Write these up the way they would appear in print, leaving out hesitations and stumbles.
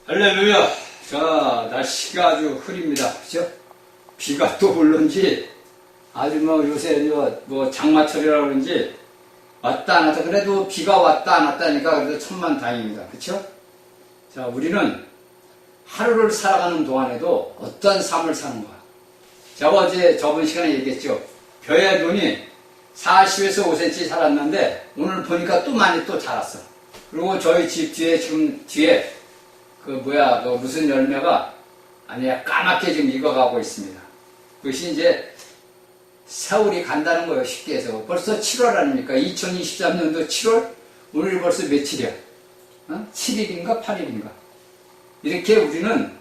할렐루야. 자, 날씨가 아주 흐립니다. 그죠? 비가 또 올는지 아주 요새 장마철이라 그런지 왔다 안 왔다. 그래도 비가 왔다 안 왔다니까 그래도 천만다행입니다. 그쵸? 자, 우리는 하루를 살아가는 동안에도 어떤 삶을 사는가. 제가 어제 저번 시간에 얘기했죠. 벼의 눈이 40에서 5cm 자랐는데 오늘 보니까 또 많이 또 자랐어. 그리고 저희 집 뒤에 지금 뒤에 무슨 열매가 아니야 까맣게 지금 익어가고 있습니다. 그것이 이제 세월이 간다는 거예요. 쉽게 해서. 벌써 7월 아닙니까? 2023년도 7월? 오늘 벌써 며칠이야? 7일인가 8일인가? 이렇게 우리는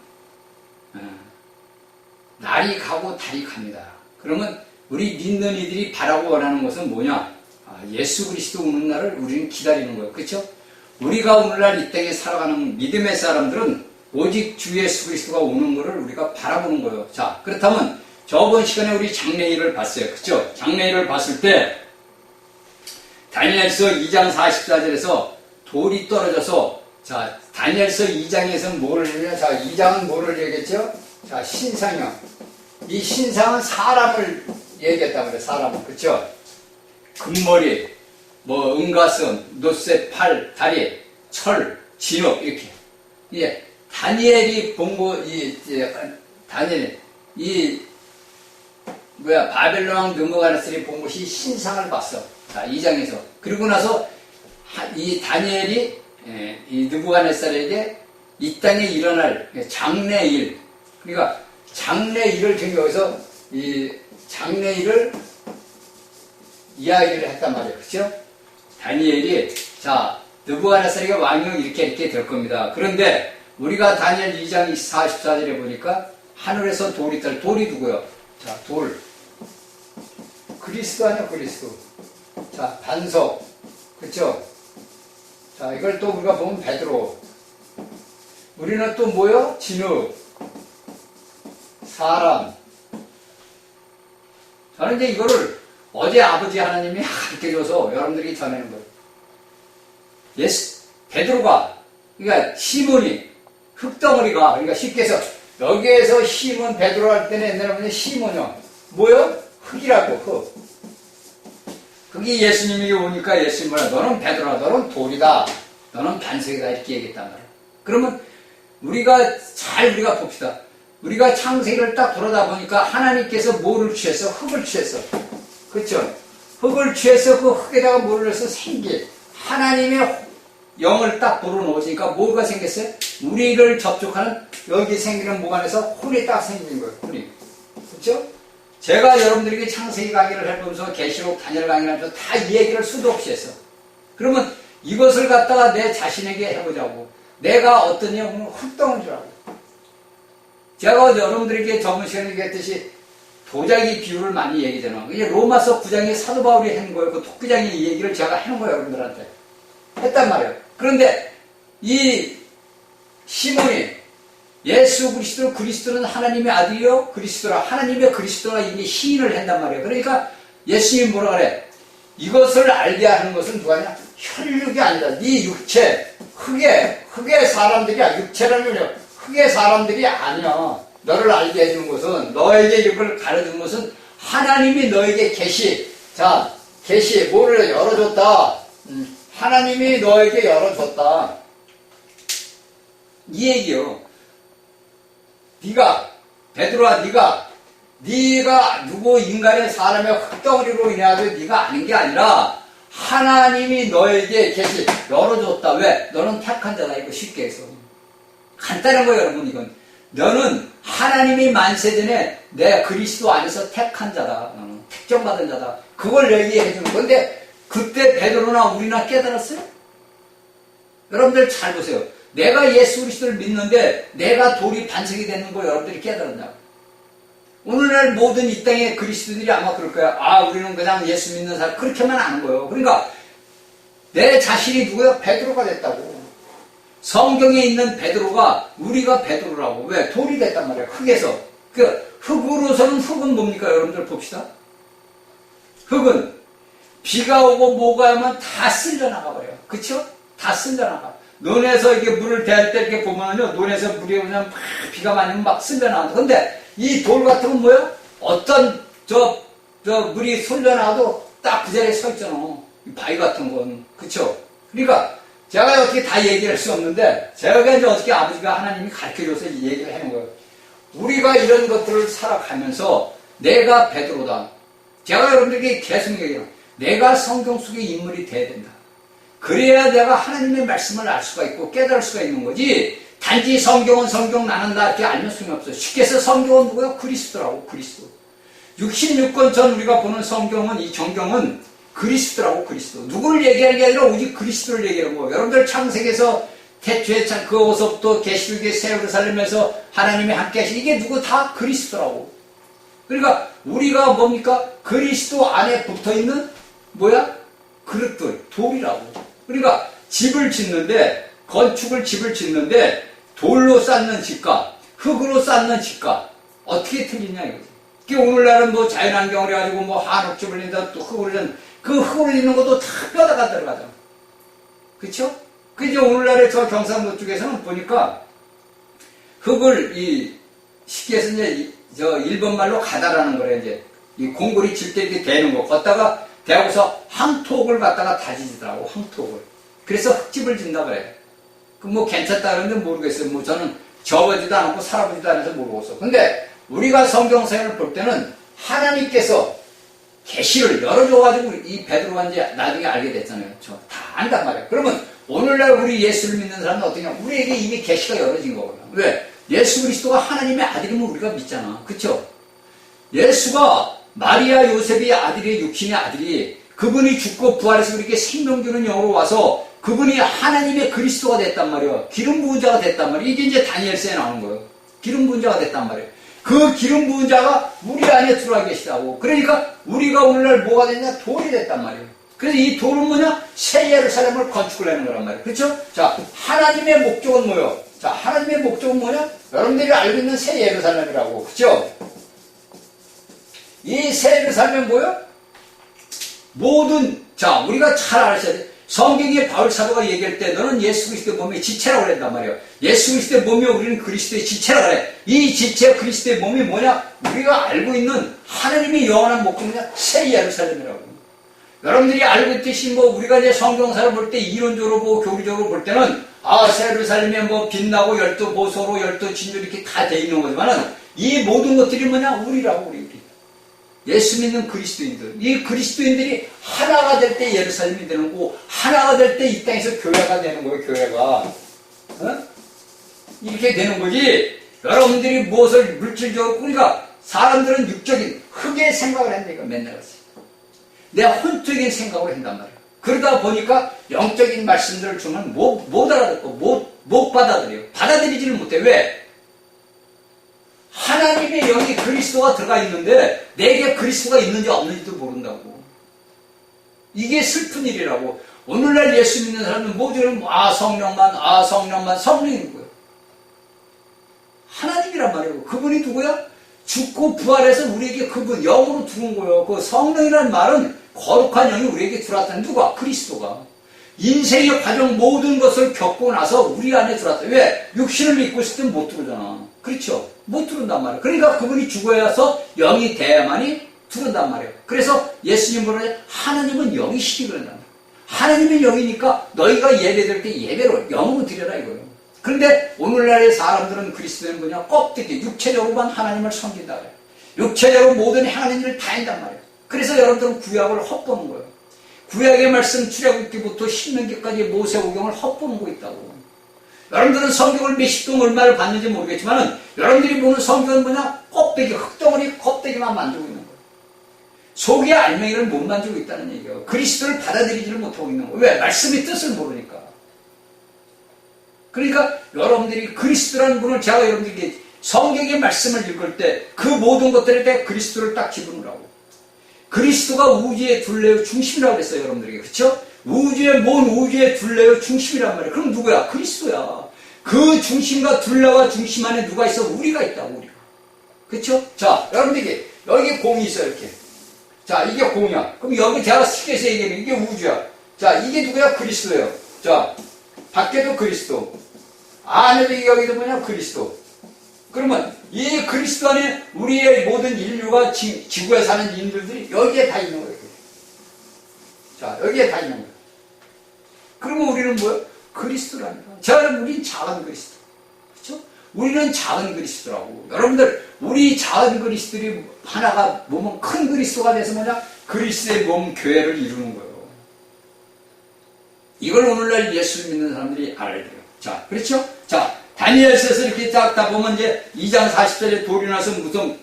날이 가고 달이 갑니다. 그러면 우리 믿는 이들이 바라고 원하는 것은 뭐냐? 예수 그리스도 오는 날을 우리는 기다리는 거예요. 그렇죠? 우리가 오늘날 이 땅에 살아가는 믿음의 사람들은 오직 주 예수 그리스도가 오는 것을 우리가 바라보는 거예요. 자, 그렇다면 저번 시간에 우리 장래일을 봤어요. 그렇죠? 장래일을 봤을 때 다니엘서 2장 44절에서 돌이 떨어져서 자, 다니엘서 2장에서 뭐를 얘기해요? 자, 2장은 뭐를 얘기했죠? 자, 신상이요. 이 신상은 사람을 얘기했단 말이에요. 사람은. 그렇죠? 금머리, 은가슴, 노쇠, 팔, 다리, 철, 진흙, 이렇게. 예, 다니엘이 본 거, 바벨론 왕 느부갓네살이 본 것이 신상을 봤어. 자, 2장에서. 그리고 나서, 이 다니엘이, 이 느부갓네살에게 이 땅에 일어날 장래일, 그러니까 장래일을 지금 여기서, 이 장래일을 이야기를 했단 말이에요. 그죠? 다니엘이, 자, 느부갓네살이 왕이 이렇게 될 겁니다. 그런데, 우리가 다니엘 2장 44절에 보니까, 하늘에서 돌이 떨, 돌이 누구요? 자, 돌. 그리스도 아니야, 그리스도. 자, 반석. 그쵸? 자, 이걸 또 우리가 보면 베드로. 우리는 또 뭐요? 진흙. 사람. 저는 이제 이거를 어제 아버지 하나님이 가르쳐줘서 여러분들에게 전하는 거예요. 베드로가, 그러니까 시몬이, 흙덩어리가, 그러니까 쉽게 해서, 여기에서 시몬, 베드로 할 때는 옛날에 보면 시몬이요. 뭐요? 흙이라고, 흙. 흙이 예수님이 오니까 예수님 뭐라, 너는 베드로다, 너는 돌이다, 너는 반석이다, 이렇게 얘기했단 말이에요. 그러면 우리가 봅시다. 우리가 창세기를 딱 돌아다 보니까 하나님께서 뭐를 취해서? 흙을 취해서. 그렇죠? 흙을 취해서 그 흙에다가 뭐를 넣어서 생기. 하나님의 영을 딱 불어넣으시니까 뭐가 생겼어요? 우리를 접촉하는 여기 생기는 목 안에서 혼이 딱 생기는 거예요. 혼이. 그렇죠? 제가 여러분들에게 창세기 강의를 해보면서 계시록 다니엘 강의를 하면서 다 이 얘기를 수도 없이 했어. 그러면 이것을 갖다가 내 자신에게 해보자고. 내가 어떠냐 보면 흙덩어리인 줄 알고. 제가 여러분들에게 저번 시간에 얘기했듯이 도자기 비유를 많이 얘기잖아. 이게 로마서 9장에 사도 바울이 한 거예요. 그 토끼장의 이 얘기를 제가 해놓은 거예요. 여러분들한테. 했단 말이에요. 그런데 이 시몬이 예수 그리스도는 하나님의 아들이요 그리스도라. 하나님의 그리스도라 이미 시인을 한단 말이에요. 그러니까 예수님이 뭐라 그래? 이것을 알게 하는 것은 누가냐? 혈육이 아니다. 네 육체, 흙의 사람들이야. 육체라는 게 흙의 사람들이 아니야. 너를 알게 해주는 것은, 너에게 이걸 가르쳐주는 것은 하나님이 너에게 계시. 자, 계시 뭐를 열어줬다. 하나님이 너에게 열어줬다. 이 얘기요. 베드로야, 네가 누구 인간의 사람의 흙덩어리로 인해서 네가 아는 게 아니라 하나님이 너에게 계시 열어줬다. 왜? 너는 택한 자다. 이거 쉽게 해서. 간단한 거예요, 여러분. 이건. 너는 하나님이 만세전에 내 그리스도 안에서 택한 자다. 너는 택정받은 자다. 그걸 얘기해 주는 건데 그때 베드로나 우리나 깨달았어요? 여러분들 잘 보세요. 내가 예수 그리스도를 믿는데 내가 돌이 반석이 되는 거 여러분들이 깨달았냐고. 오늘날 모든 이 땅의 그리스도인들이 아마 그럴 거야. 우리는 그냥 예수 믿는 사람 그렇게만 아는 거예요. 그러니까 내 자신이 누구야? 베드로가 됐다고. 성경에 있는 베드로가 우리가 베드로라고. 왜? 돌이 됐단 말이에요. 흙에서. 흙으로서는 흙은 뭡니까? 여러분들 봅시다. 흙은 비가 오고 뭐가 오면 다 쓸려나가 버려요. 그쵸? 다 쓸려나가. 논에서 이게 물을 대할 때 이렇게 보면요, 논에서 물이 그냥 막 비가 많이 오면 막 쓸려나온다. 근데 이 돌 같은 건 뭐야? 어떤 물이 쓸려나와도 딱 그 자리에 서 있잖아. 이 바위 같은 건. 그쵸? 그러니까 제가 어떻게 다 얘기할 수 없는데, 제가 이제 어떻게 아버지가 하나님이 가르쳐줘서 얘기를 해놓은 거예요. 우리가 이런 것들을 살아가면서 내가 베드로다. 제가 여러분들에게 계속 얘기해요. 내가 성경 속의 인물이 돼야 된다. 그래야 내가 하나님의 말씀을 알 수가 있고 깨달을 수가 있는 거지. 단지 성경은 성경 나는 나 이렇게 알면 소용이 없어요. 쉽게 해서 성경은 누구야? 그리스도라고. 그리스도. 66권 전 우리가 보는 성경은, 이 정경은 그리스도라고. 그리스도. 누구를 얘기하는 게 아니라 오직 그리스도를 얘기하는 거예요. 여러분들 창세기에서 태초에 그어서부터 계시록의 새 예루살렘에서 하나님이 함께 하신 이게 누구 다 그리스도라고. 그러니까 우리가 뭡니까? 그리스도 안에 붙어있는 뭐야? 그릇들, 돌이라고. 그러니까 집을 짓는데, 건축을 집을 짓는데 돌로 쌓는 집과 흙으로 쌓는 집과 어떻게 틀리냐 이거지. 오늘날은 뭐 자연환경을 해가지고 뭐 한옥집을 짓는다 또 흙으로 짓는 그 흙으로 짓는 것도 다 뼈다가 들어가잖아. 그쵸? 그 이제 오늘날에 저 경상도 쪽에서는 보니까 흙을 쉽게 해서 이제 일본 말로 가다라는 거래. 이제 이 공구리 칠 때 이렇게 대는 거 걷다가 대하고서 황토옥을 갖다가 다지더라고. 황토옥을. 그래서 흙집을 짓는다 그래. 그 뭐 괜찮다 그러는데 모르겠어요. 뭐 저는 접어지도 않고 살아보지도 않아서 모르겠어. 근데 우리가 성경생을 볼 때는 하나님께서 계시를 열어줘가지고 이 베드로가 이제 나중에 알게 됐잖아요. 저 다 안단 말이에요. 그러면 오늘날 우리 예수를 믿는 사람은 어떠냐? 우리에게 이미 계시가 열어진 거거든요. 왜? 예수 그리스도가 하나님의 아들이면 우리가 믿잖아. 그쵸? 예수가 마리아 요셉의 아들이 육신의 아들이 그분이 죽고 부활해서 우리에게 생명 주는 영으로 와서 그분이 하나님의 그리스도가 됐단 말이에요. 기름 부은 자가 됐단 말이에요. 이게 이제 다니엘서에 나오는 거예요. 기름 부은 자가 됐단 말이에요. 그 기름 부은 자가 우리 안에 들어와 계시다고. 그러니까 우리가 오늘날 뭐가 됐냐? 돌이 됐단 말이에요. 그래서 이 돌은 뭐냐? 새 예루살렘을 건축을 하는 거란 말이에요. 그렇죠? 자, 하나님의 목적은 뭐예요? 자, 하나님의 목적은 뭐냐? 여러분들이 알고 있는 새 예루살렘이라고. 그렇죠? 이 새 예루살렘은 뭐예요? 모든, 자, 우리가 잘 알아야 돼. 성경에 바울 사도가 얘기할 때 너는 예수 그리스도의 몸의 지체라고 그랬단 말이에요. 예수 그리스도의 몸이요 우리는 그리스도의 지체라고 그래. 이 지체 그리스도의 몸이 뭐냐? 우리가 알고 있는 하나님의 영원한 목적은 뭐냐? 새 예루살렘이라고. 여러분들이 알고 있듯이 뭐 우리가 이제 성경사를 볼 때 이론적으로 보고 교리적으로 볼 때는 새 예루살렘에 뭐 빛나고 열두 보소로 열두 진주 이렇게 다 돼 있는 거지만은 이 모든 것들이 뭐냐? 우리라고 우리. 예수 믿는 그리스도인들. 이 그리스도인들이 하나가 될 때 예루살렘이 되는 거고, 하나가 될 때 이 땅에서 교회가 되는 거예요, 교회가. 어? 이렇게 되는 거지. 여러분들이 무엇을 물질적으로, 그러니까 사람들은 육적인 흙의 생각을 한다, 이거 맨날 그랬어요. 내 혼적인 생각을 한단 말이에요. 그러다 보니까 영적인 말씀들을 주면 못 알아듣고, 못 받아들여요. 받아들이지를 못해. 왜? 하나님의 영이 그리스도가 들어가 있는데 내게 그리스도가 있는지 없는지도 모른다고. 이게 슬픈 일이라고. 오늘날 예수 믿는 사람은 모두는 성령만 성령인 거예요. 하나님이란 말이에요. 그분이 누구야? 죽고 부활해서 우리에게 그분 영으로 들어온 거예요. 그 성령이란 말은 거룩한 영이 우리에게 들어왔다는 누가? 그리스도가. 인생의 과정 모든 것을 겪고 나서 우리 안에 들어왔다. 왜? 육신을 믿고 있을 땐 못 들어오잖아. 그렇죠? 못 들어온단 말이에요. 그러니까 그분이 죽어야서 영이 돼야만이 들어온단 말이에요. 그래서 예수님 보는 하나님은 영이시기 그런단 말이에요. 하나님은 영이니까 너희가 예배드릴 때 예배로 영으로 드려라 이거예요. 그런데 오늘날의 사람들은 그리스도는 뭐냐? 껍데기, 육체적으로만 하나님을 섬긴다 그래요. 육체적으로 모든 행하는 일을 다 한단 말이에요. 그래서 여러분들은 구약을 헛보는 거예요. 구약의 말씀 출애굽기부터 신명기까지 모세오경을 헛보는 있다고. 여러분들은 성경을 몇십 동 얼마를 봤는지 모르겠지만 여러분들이 보는 성경은 뭐냐? 껍데기, 흙덩어리 껍데기만 만들고 있는 거예요. 속의 알맹이를 못 만들고 있다는 얘기예요. 그리스도를 받아들이지를 못하고 있는 거예요. 왜? 말씀의 뜻을 모르니까. 그러니까 여러분들이 그리스도라는 분을 제가 여러분들에게 성경의 말씀을 읽을 때 그 모든 것들에 대해 그리스도를 딱 집어넣으라고. 그리스도가 우주의 둘레의 중심이라고 그랬어요, 여러분들에게. 그쵸? 우주의 둘레의 중심이란 말이에요. 그럼 누구야? 그리스도야. 그 중심과 둘레와 중심 안에 누가 있어? 우리가 있다고, 우리가. 그쵸? 자, 여러분들에게, 여기 공이 있어요, 이렇게. 자, 이게 공이야. 그럼 여기 제가 쉽게 해서 얘기하면 이게 우주야. 자, 이게 누구야? 그리스도예요. 자, 밖에도 그리스도, 안에도 여기도 뭐냐? 그리스도. 그러면 이 그리스도 안에 우리의 모든 인류가 지구에 사는 인들이 여기에 다 있는 거예요. 자, 여기에 다 있는 거예요. 그러면 우리는 뭐예요? 그리스도라니까. 저는 우린 작은 그리스도. 그렇죠? 우리는 작은 그리스도라고. 여러분들, 우리 작은 그리스도들이 하나가 몸은 큰 그리스도가 돼서 뭐냐? 그리스도의 몸 교회를 이루는 거예요. 이걸 오늘날 예수를 믿는 사람들이 알아야 돼요. 자, 그렇죠? 자, 다니엘서에서 이렇게 딱 보면 이제 2장 40절에 돌이 나서 무슨,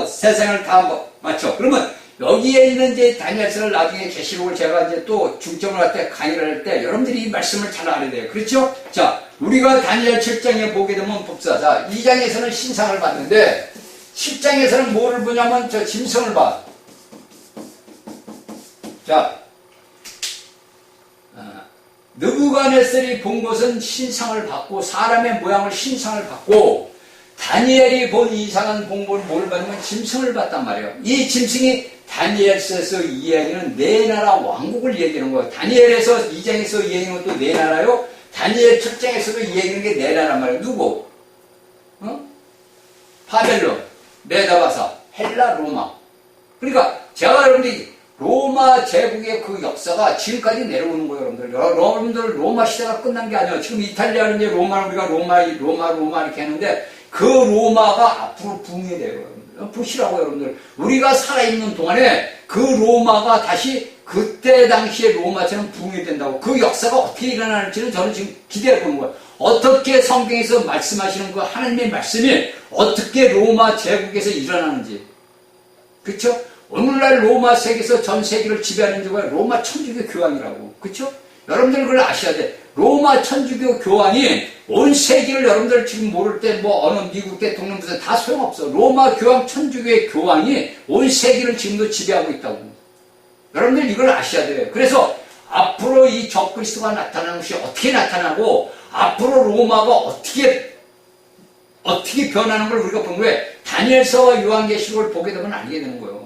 세상을 다 맞춰. 그러면 여기에 있는 이제 다니엘서를 나중에 계시록을 제가 이제 또 중점을 할 때 강의를 할 때 여러분들이 이 말씀을 잘 알아야 돼요. 그렇죠? 자, 우리가 다니엘 7장에 보게 되면 봅시다. 자, 2장에서는 신상을 봤는데 10장에서는 뭐를 보냐면 저 짐승을 봐. 자, 느부갓네살이 본 것은 신상을 받고 사람의 모양을 신상을 받고 다니엘이 본 이상한 공부를 뭘 받으면 짐승을 봤단 말이에요. 이 짐승이 다니엘서에서 이야기는 네 나라 왕국을 얘기하는 거예요. 다니엘에서 2장에서 이야기하는 것도 네 나라요. 다니엘 7장에서도 이야기하는 게 네 나라란 말이에요. 누구? 바벨론, 메다바사, 헬라, 로마. 그러니까 제가 여러분들이 로마 제국의 그 역사가 지금까지 내려오는 거예요, 여러분들. 여러분들 로마 시대가 끝난 게 아니에요. 지금 이탈리아는 이제 로마는 우리가 로마 이렇게 했는데 그 로마가 앞으로 붕이 돼요, 여러분들. 보시라고, 여러분들. 우리가 살아있는 동안에 그 로마가 다시 그때 당시에 로마처럼 붕이 된다고. 그 역사가 어떻게 일어날지는 저는 지금 기대해 보는 거예요. 어떻게 성경에서 말씀하시는 그 하나님의 말씀이 어떻게 로마 제국에서 일어나는지. 그렇죠? 오늘날 로마 세계에서 전 세계를 지배하는 자가 로마 천주교 교황이라고. 그렇죠? 여러분들 그걸 아셔야 돼. 로마 천주교 교황이 온 세계를 여러분들 지금 모를 때 뭐 어느 미국 대통령 무슨 다 소용없어. 로마 교황 천주교의 교황이 온 세계를 지금도 지배하고 있다고. 여러분들 이걸 아셔야 돼요. 그래서 앞으로 이 적그리스도가 나타나는 것이 어떻게 나타나고 앞으로 로마가 어떻게 변하는 걸 우리가 본 거예요. 다니엘서와 요한계시록을 보게 되면 알게 되는 거예요.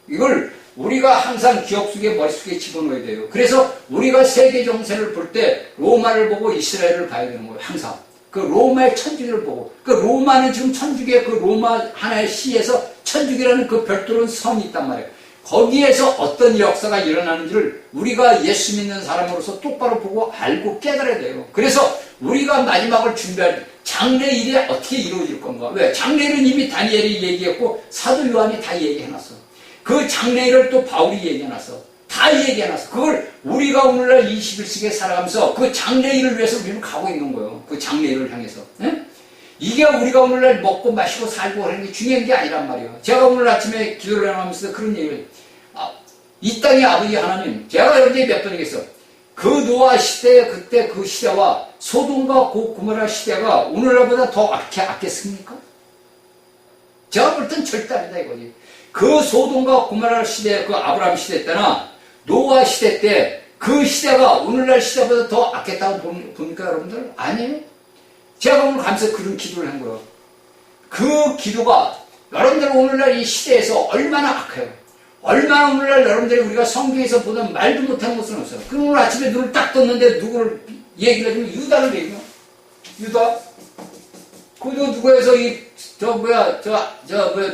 이걸 우리가 항상 기억 속에 머릿속에 집어넣어야 돼요. 그래서 우리가 세계 정세를 볼 때 로마를 보고 이스라엘을 봐야 되는 거예요. 항상. 그 로마의 천주교를 보고. 그 로마는 지금 천주교의 그 로마 하나의 시에서 천주교라는 그 별도로는 성이 있단 말이에요. 거기에서 어떤 역사가 일어나는지를 우리가 예수 믿는 사람으로서 똑바로 보고 알고 깨달아야 돼요. 그래서 우리가 마지막을 준비할 장래일이 어떻게 이루어질 건가? 왜? 장래일은 이미 다니엘이 얘기했고 사도 요한이 다 얘기해놨어. 그 장래일을 또 바울이 얘기해놨어. 다 얘기해놨어. 그걸 우리가 오늘날 21세기에 살아가면서 그 장래일을 위해서 우리는 가고 있는 거예요. 그 장래일을 향해서. 에? 이게 우리가 오늘날 먹고 마시고 살고 하는 게 중요한 게 아니란 말이에요. 제가 오늘 아침에 기도를 하면서 그런 얘기를, 이 땅의 아버지 하나님, 제가 여러분들이 몇 번 얘기했어. 그 노아 시대, 그때 그 시대와 소돔과 고모라 시대가 오늘날보다 더 악했습니까? 제가 볼 땐 절대 아니다 이거지. 그 소돔과 고모라 시대, 그 아브라함 시대 때나 노아 시대 때 그 시대가 오늘날 시대보다 더 악했다고 봅니까 여러분들? 아니에요. 제가 오늘 가면서 그런 기도를 한 거예요. 그 기도가 여러분들 오늘날 이 시대에서 얼마나 악해요. 얼마나 오늘날 여러분들이 우리가 성경에서 보던 말도 못하는 것은 없어요. 그럼 오늘 아침에 눈을 딱 떴는데 누구를 얘기를 해주면 유다를 얘기해요. 유다. 그리고 누구에서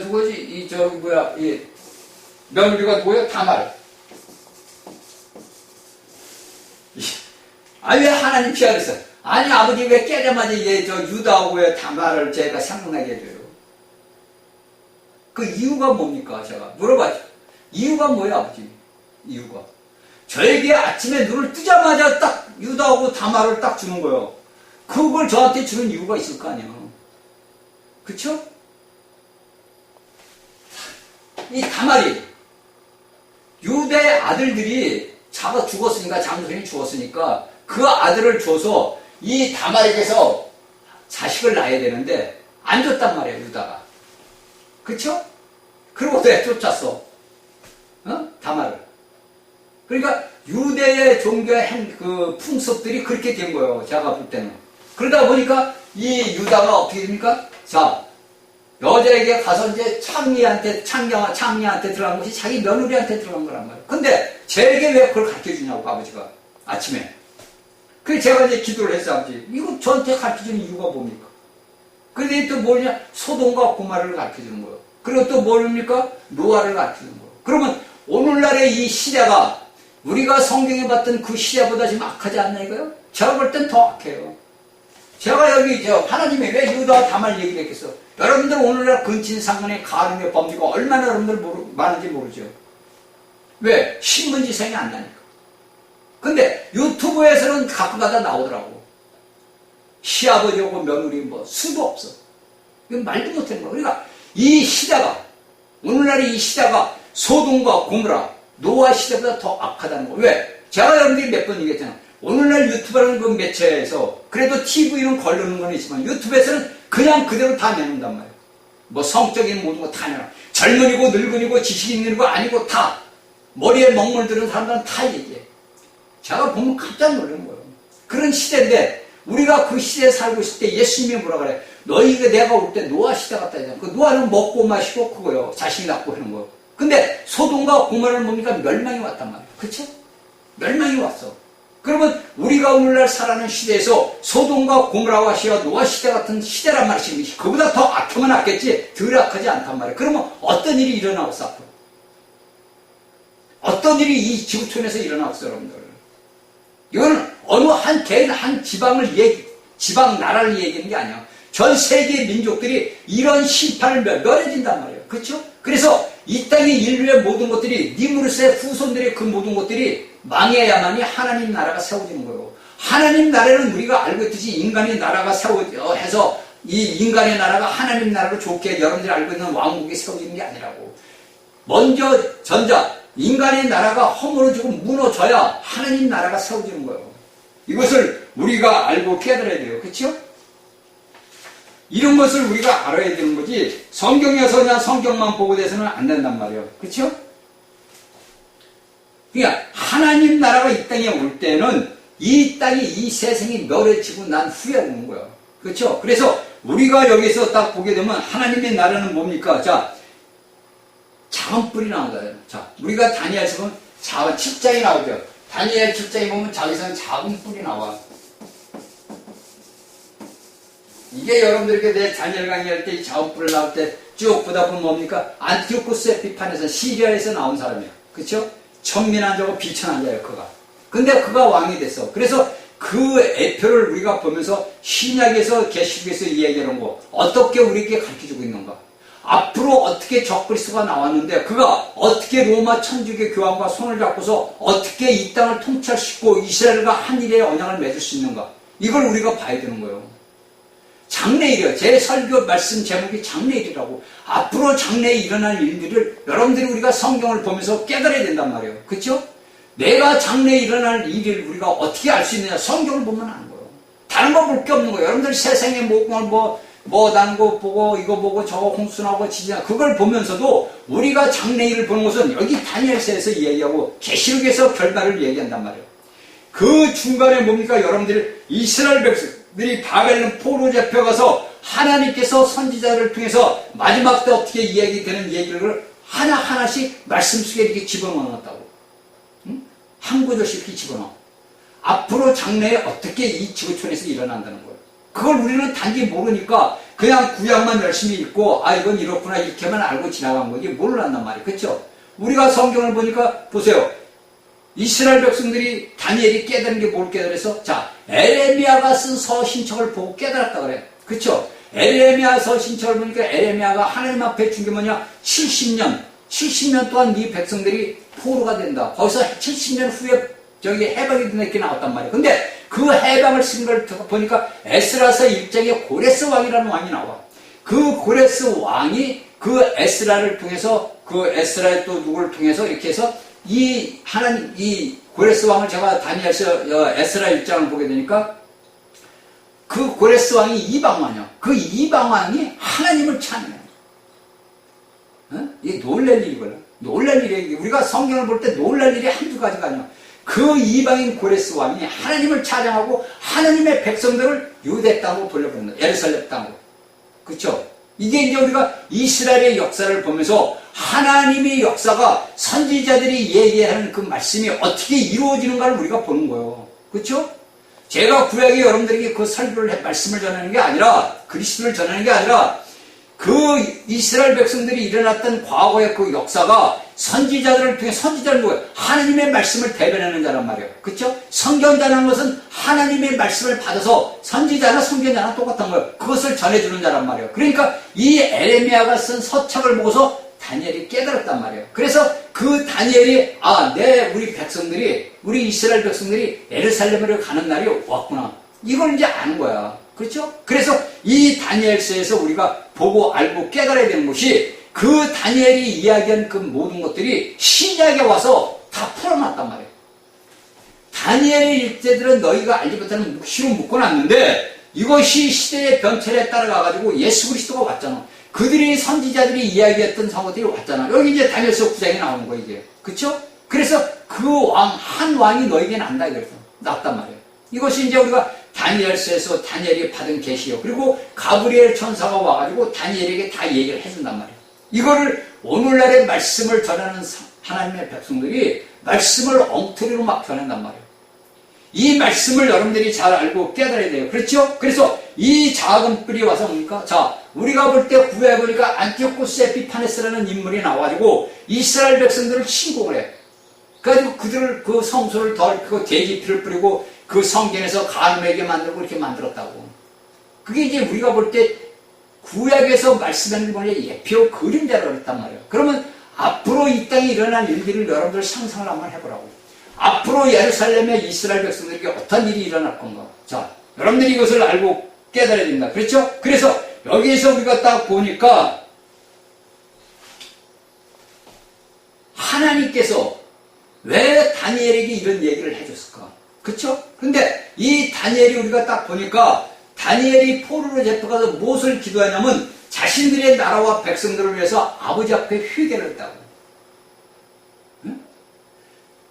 누구지? 며느리가 누구예요? 다말. 왜 하나님 피하겠어요? 아니, 아버지 왜 깨자마자 유다하고 왜 다말을 제가 생각나게 해줘요? 그 이유가 뭡니까? 제가 물어봐죠. 이유가 뭐예요, 아버지? 이유가. 저에게 아침에 눈을 뜨자마자 딱 유다하고 다말을 딱 주는 거예요. 그걸 저한테 주는 이유가 있을 거 아니에요. 그쵸? 이 다말이 유다의 아들들이 죽었으니까, 장손이 죽었으니까 그 아들을 줘서 이 다말에게서 자식을 낳아야 되는데 안 줬단 말이에요, 유다가. 그쵸? 그리고 왜 쫓았어? 다말을. 그러니까 유대의 종교의 그 풍습들이 그렇게 된 거예요, 제가 볼 때는. 그러다 보니까 이 유다가 어떻게 됩니까? 자, 여자에게 가서 이제 창리한테 들어간 것이 자기 며느리한테 들어간 거란 말이에요. 근데 쟤에게 왜 그걸 가르쳐 주냐고, 아버지가. 아침에. 그래서 제가 이제 기도를 했어, 아버지. 이거 저한테 가르쳐주는 이유가 뭡니까? 그런데 또 뭐냐? 소돔과 고마를 가르쳐주는 거예요. 그리고 또 뭡니까? 노아를 가르쳐주는 거예요. 그러면 오늘날의 이 시대가 우리가 성경에 봤던 그 시대보다 지금 악하지 않나 이거요? 제가 볼 땐 더 악해요. 제가 여기 하나님이 왜 유다와 다말 얘기를 했겠어? 여러분들 오늘날 근친상간의 가늠의 범죄가 얼마나 여러분들 많은지 모르죠. 왜? 신문지성이 안 나니까. 근데 유튜브에서는 가끔가다 나오더라고. 시아버지하고 며느리 뭐 수도 없어. 이건 말도 못하는 거야. 그러니까 이 시대가 오늘날의 이 시대가 소돔과 고모라 노아 시대보다 더 악하다는 거. 왜? 제가 여러분들이 몇 번 얘기했잖아. 오늘날 유튜브라는 그 매체에서 그래도 TV는 걸르는 건 있지만 유튜브에서는 그냥 그대로 다 내놓는단 말이에요. 뭐 성적인 모든 거 다 내놔. 젊은이고 늙은이고 지식 있는 거 아니고 다 머리에 먹물 들은 사람들은 다 얘기해. 제가 보면 깜짝 놀라는 거예요. 그런 시대인데 우리가 그 시대에 살고 있을 때 예수님이 뭐라 그래? 너희가 내가 올 때 노아 시대 같다 했잖아. 그 노아는 먹고 마시고 그거요. 자식이 낳고 하는 거예요. 근데 소돔과 고모라는 뭡니까? 멸망이 왔단 말이에요. 그쵸? 멸망이 왔어. 그러면 우리가 오늘날 살아가는 시대에서 소돔과 고모라와 시와 노아 시대 같은 시대란 말이지. 그보다 더 악하면 낫겠지 덜 악하지 않단 말이에요. 그러면 어떤 일이 일어나겠어 앞으로? 어떤 일이 이 지구촌에서 일어나겠어 여러분들? 이거는 어느 한 개인 한 지방 나라를 얘기하는 게 아니야. 전 세계 민족들이 이런 심판을 면해진단 말이에요. 그렇죠? 그래서 이 땅의 인류의 모든 것들이 니무르스의 후손들의 그 모든 것들이 망해야만이 하나님 나라가 세워지는 거예요. 하나님 나라는 우리가 알고 있듯이 인간의 나라가 해서 이 인간의 나라가 하나님 나라로 좋게 여러분들이 알고 있는 왕국이 세워지는 게 아니라고. 먼저 인간의 나라가 허물어지고 무너져야 하나님 나라가 세워지는 거예요. 이것을 우리가 알고 깨달아야 돼요. 그렇죠? 이런 것을 우리가 알아야 되는 거지 성경에서 그냥 성경만 보고 돼서는 안 된단 말이에요. 그렇죠? 그러니까 하나님 나라가 이 땅에 올 때는 이 땅이 이 세상이 멸해지고 난 후에 오는 거예요. 그렇죠? 그래서 우리가 여기서 딱 보게 되면 하나님의 나라는 뭡니까? 자, 작은 뿔이 나오잖아요. 자, 우리가 다니엘서 보면 작은 7장이 나오죠. 다니엘 7장에 보면 자기서는 작은 뿔이 나와. 이게 여러분들에게 내 다니엘 강의할 때 이 작은 뿔을 나올 때 쭉 보다 보면 뭡니까? 안티오코스 에피판에서 시리아에서 나온 사람이야. 그쵸? 천민한 자고 비천한 자예요, 그가. 근데 그가 왕이 됐어. 그래서 그 애표를 우리가 보면서 신약에서 계시록에서 이야기하는 거 어떻게 우리에게 가르쳐주고 있는가? 앞으로 어떻게 적그리스도가 나왔는데 그가 어떻게 로마 천주교 교황과 손을 잡고서 어떻게 이 땅을 통치하시고 이스라엘과 한 일의 언약을 맺을 수 있는가? 이걸 우리가 봐야 되는 거예요. 장래일이에요. 제 설교 말씀 제목이 장래일이라고. 앞으로 장래에 일어날 일들을 여러분들이 우리가 성경을 보면서 깨달아야 된단 말이에요. 그렇죠? 내가 장래에 일어날 일을 우리가 어떻게 알 수 있느냐? 성경을 보면 아는 거예요. 다른 거 볼 게 없는 거예요. 여러분들 세상에 다른 거 보고 이거 보고 저거 홍수나고 지지나 그걸 보면서도 우리가 장래일을 보는 것은 여기 다니엘서에서 이야기하고 계시록에서 결과를 얘기한단 말이에요. 그 중간에 뭡니까? 여러분들 이스라엘 백성들이 바벨론 포로 잡혀가서 하나님께서 선지자를 통해서 마지막 때 어떻게 이야기되는 얘기를 하나하나씩 말씀 속에 이렇게 집어넣었다고. 응? 한 구절씩 이렇게 집어넣어. 앞으로 장래에 어떻게 이 지구촌에서 일어난다는 거예요. 그걸 우리는 단지 모르니까 그냥 구약만 열심히 읽고 이건 이렇구나 이렇게만 알고 지나간 거지 몰랐단 말이에요. 그렇죠? 우리가 성경을 보니까 보세요. 이스라엘 백성들이 다니엘이 깨달은 게 뭘 깨달았어? 자, 에레미야가 쓴 서신청을 보고 깨달았다 그래. 그렇죠? 에레미야 서신청을 보니까 에레미야가 하나님 앞에 준 게 뭐냐? 70년 동안 이 백성들이 포로가 된다. 거기서 70년 후에 해방이 된다 이렇게 나왔단 말이에요. 근데 그 해방을 쓴 걸 보니까 에스라서 1장에 고레스 왕이라는 왕이 나와. 그 고레스 왕이 그 에스라를 통해서 그 에스라의 또 누구를 통해서 이렇게 해서 이 고레스 왕을 제가 다니엘서 에스라 1장을 보게 되니까 그 고레스 왕이 이방왕이야. 그 이방왕이 하나님을 찬양해. 이게 놀랄 일이거든. 놀랄 일이야. 우리가 성경을 볼 때 놀랄 일이 한두 가지가 아니야. 그 이방인 고레스 왕이 하나님을 찬양하고 하나님의 백성들을 유대 땅으로 돌려보낸다. 예루살렘 땅으로. 그렇죠? 이게 이제 우리가 이스라엘의 역사를 보면서 하나님의 역사가 선지자들이 얘기하는 그 말씀이 어떻게 이루어지는가를 우리가 보는 거예요. 그렇죠? 제가 구약에 여러분들에게 그 설교를 말씀을 전하는 게 아니라 그리스도를 전하는 게 아니라 그 이스라엘 백성들이 일어났던 과거의 그 역사가 선지자들을 통해 선지자는 누구예요? 하나님의 말씀을 대변하는 자란 말이에요. 그렇죠? 선견자라는 것은 하나님의 말씀을 받아서 선지자나 선견자나 똑같은 거예요. 그것을 전해주는 자란 말이에요. 그러니까 이 에레미야가 쓴 서책을 보고서 다니엘이 깨달았단 말이에요. 그래서 그 다니엘이 우리 백성들이 우리 이스라엘 백성들이 예루살렘으로 가는 날이 왔구나. 이걸 이제 아는 거야. 그렇죠? 그래서 이 다니엘서에서 우리가 보고 알고 깨달아야 되는 것이 그 다니엘이 이야기한 그 모든 것들이 신약에 와서 다 풀어놨단 말이에요. 다니엘의 일제들은 너희가 알지 못하는 묵시로 묶어놨는데 이것이 시대의 변천에 따라가가지고 예수 그리스도가 왔잖아. 그들이 선지자들이 이야기했던 상황들이 왔잖아. 여기 이제 다니엘서 9장에 나오는 거 이게. 그쵸? 그래서 그 한 왕이 너에게 난다 이랬어. 났단 말이에요. 이것이 이제 우리가 다니엘서에서 다니엘이 받은 계시요. 그리고 가브리엘 천사가 와가지고 다니엘에게 다 얘기를 해준단 말이에요. 이거를 오늘날의 말씀을 전하는 하나님의 백성들이 말씀을 엉터리로 막 전한단 말이에요. 이 말씀을 여러분들이 잘 알고 깨달아야 돼요. 그렇죠? 그래서 이 작은 뿔이 와서 뭡니까? 자, 우리가 볼 때 구약에 보니까 안티오코스 에피파네스라는 인물이 나와가지고 이스라엘 백성들을 침공을 해. 그래가지고 그들을 그 성소를 덜고 돼지피를 뿌리고 그 성경에서 간음하게 만들고 이렇게 만들었다고. 그게 이제 우리가 볼 때 구약에서 말씀하는 것의 예표 그림자라고 그랬단 말이에요. 그러면 앞으로 이 땅에 일어날 일들을 여러분들 상상을 한번 해보라고. 앞으로 예루살렘의 이스라엘 백성들에게 어떤 일이 일어날 건가. 자, 여러분들이 이것을 알고 깨달아야 됩니다. 그렇죠? 그래서 여기에서 우리가 딱 보니까 하나님께서 왜 다니엘에게 이런 얘기를 해줬을까? 그렇죠? 근데 이 다니엘이 우리가 딱 보니까 다니엘이 포로로 잡혀가서 무엇을 기도하냐면 자신들의 나라와 백성들을 위해서 아버지 앞에 회개를 했다고. 응?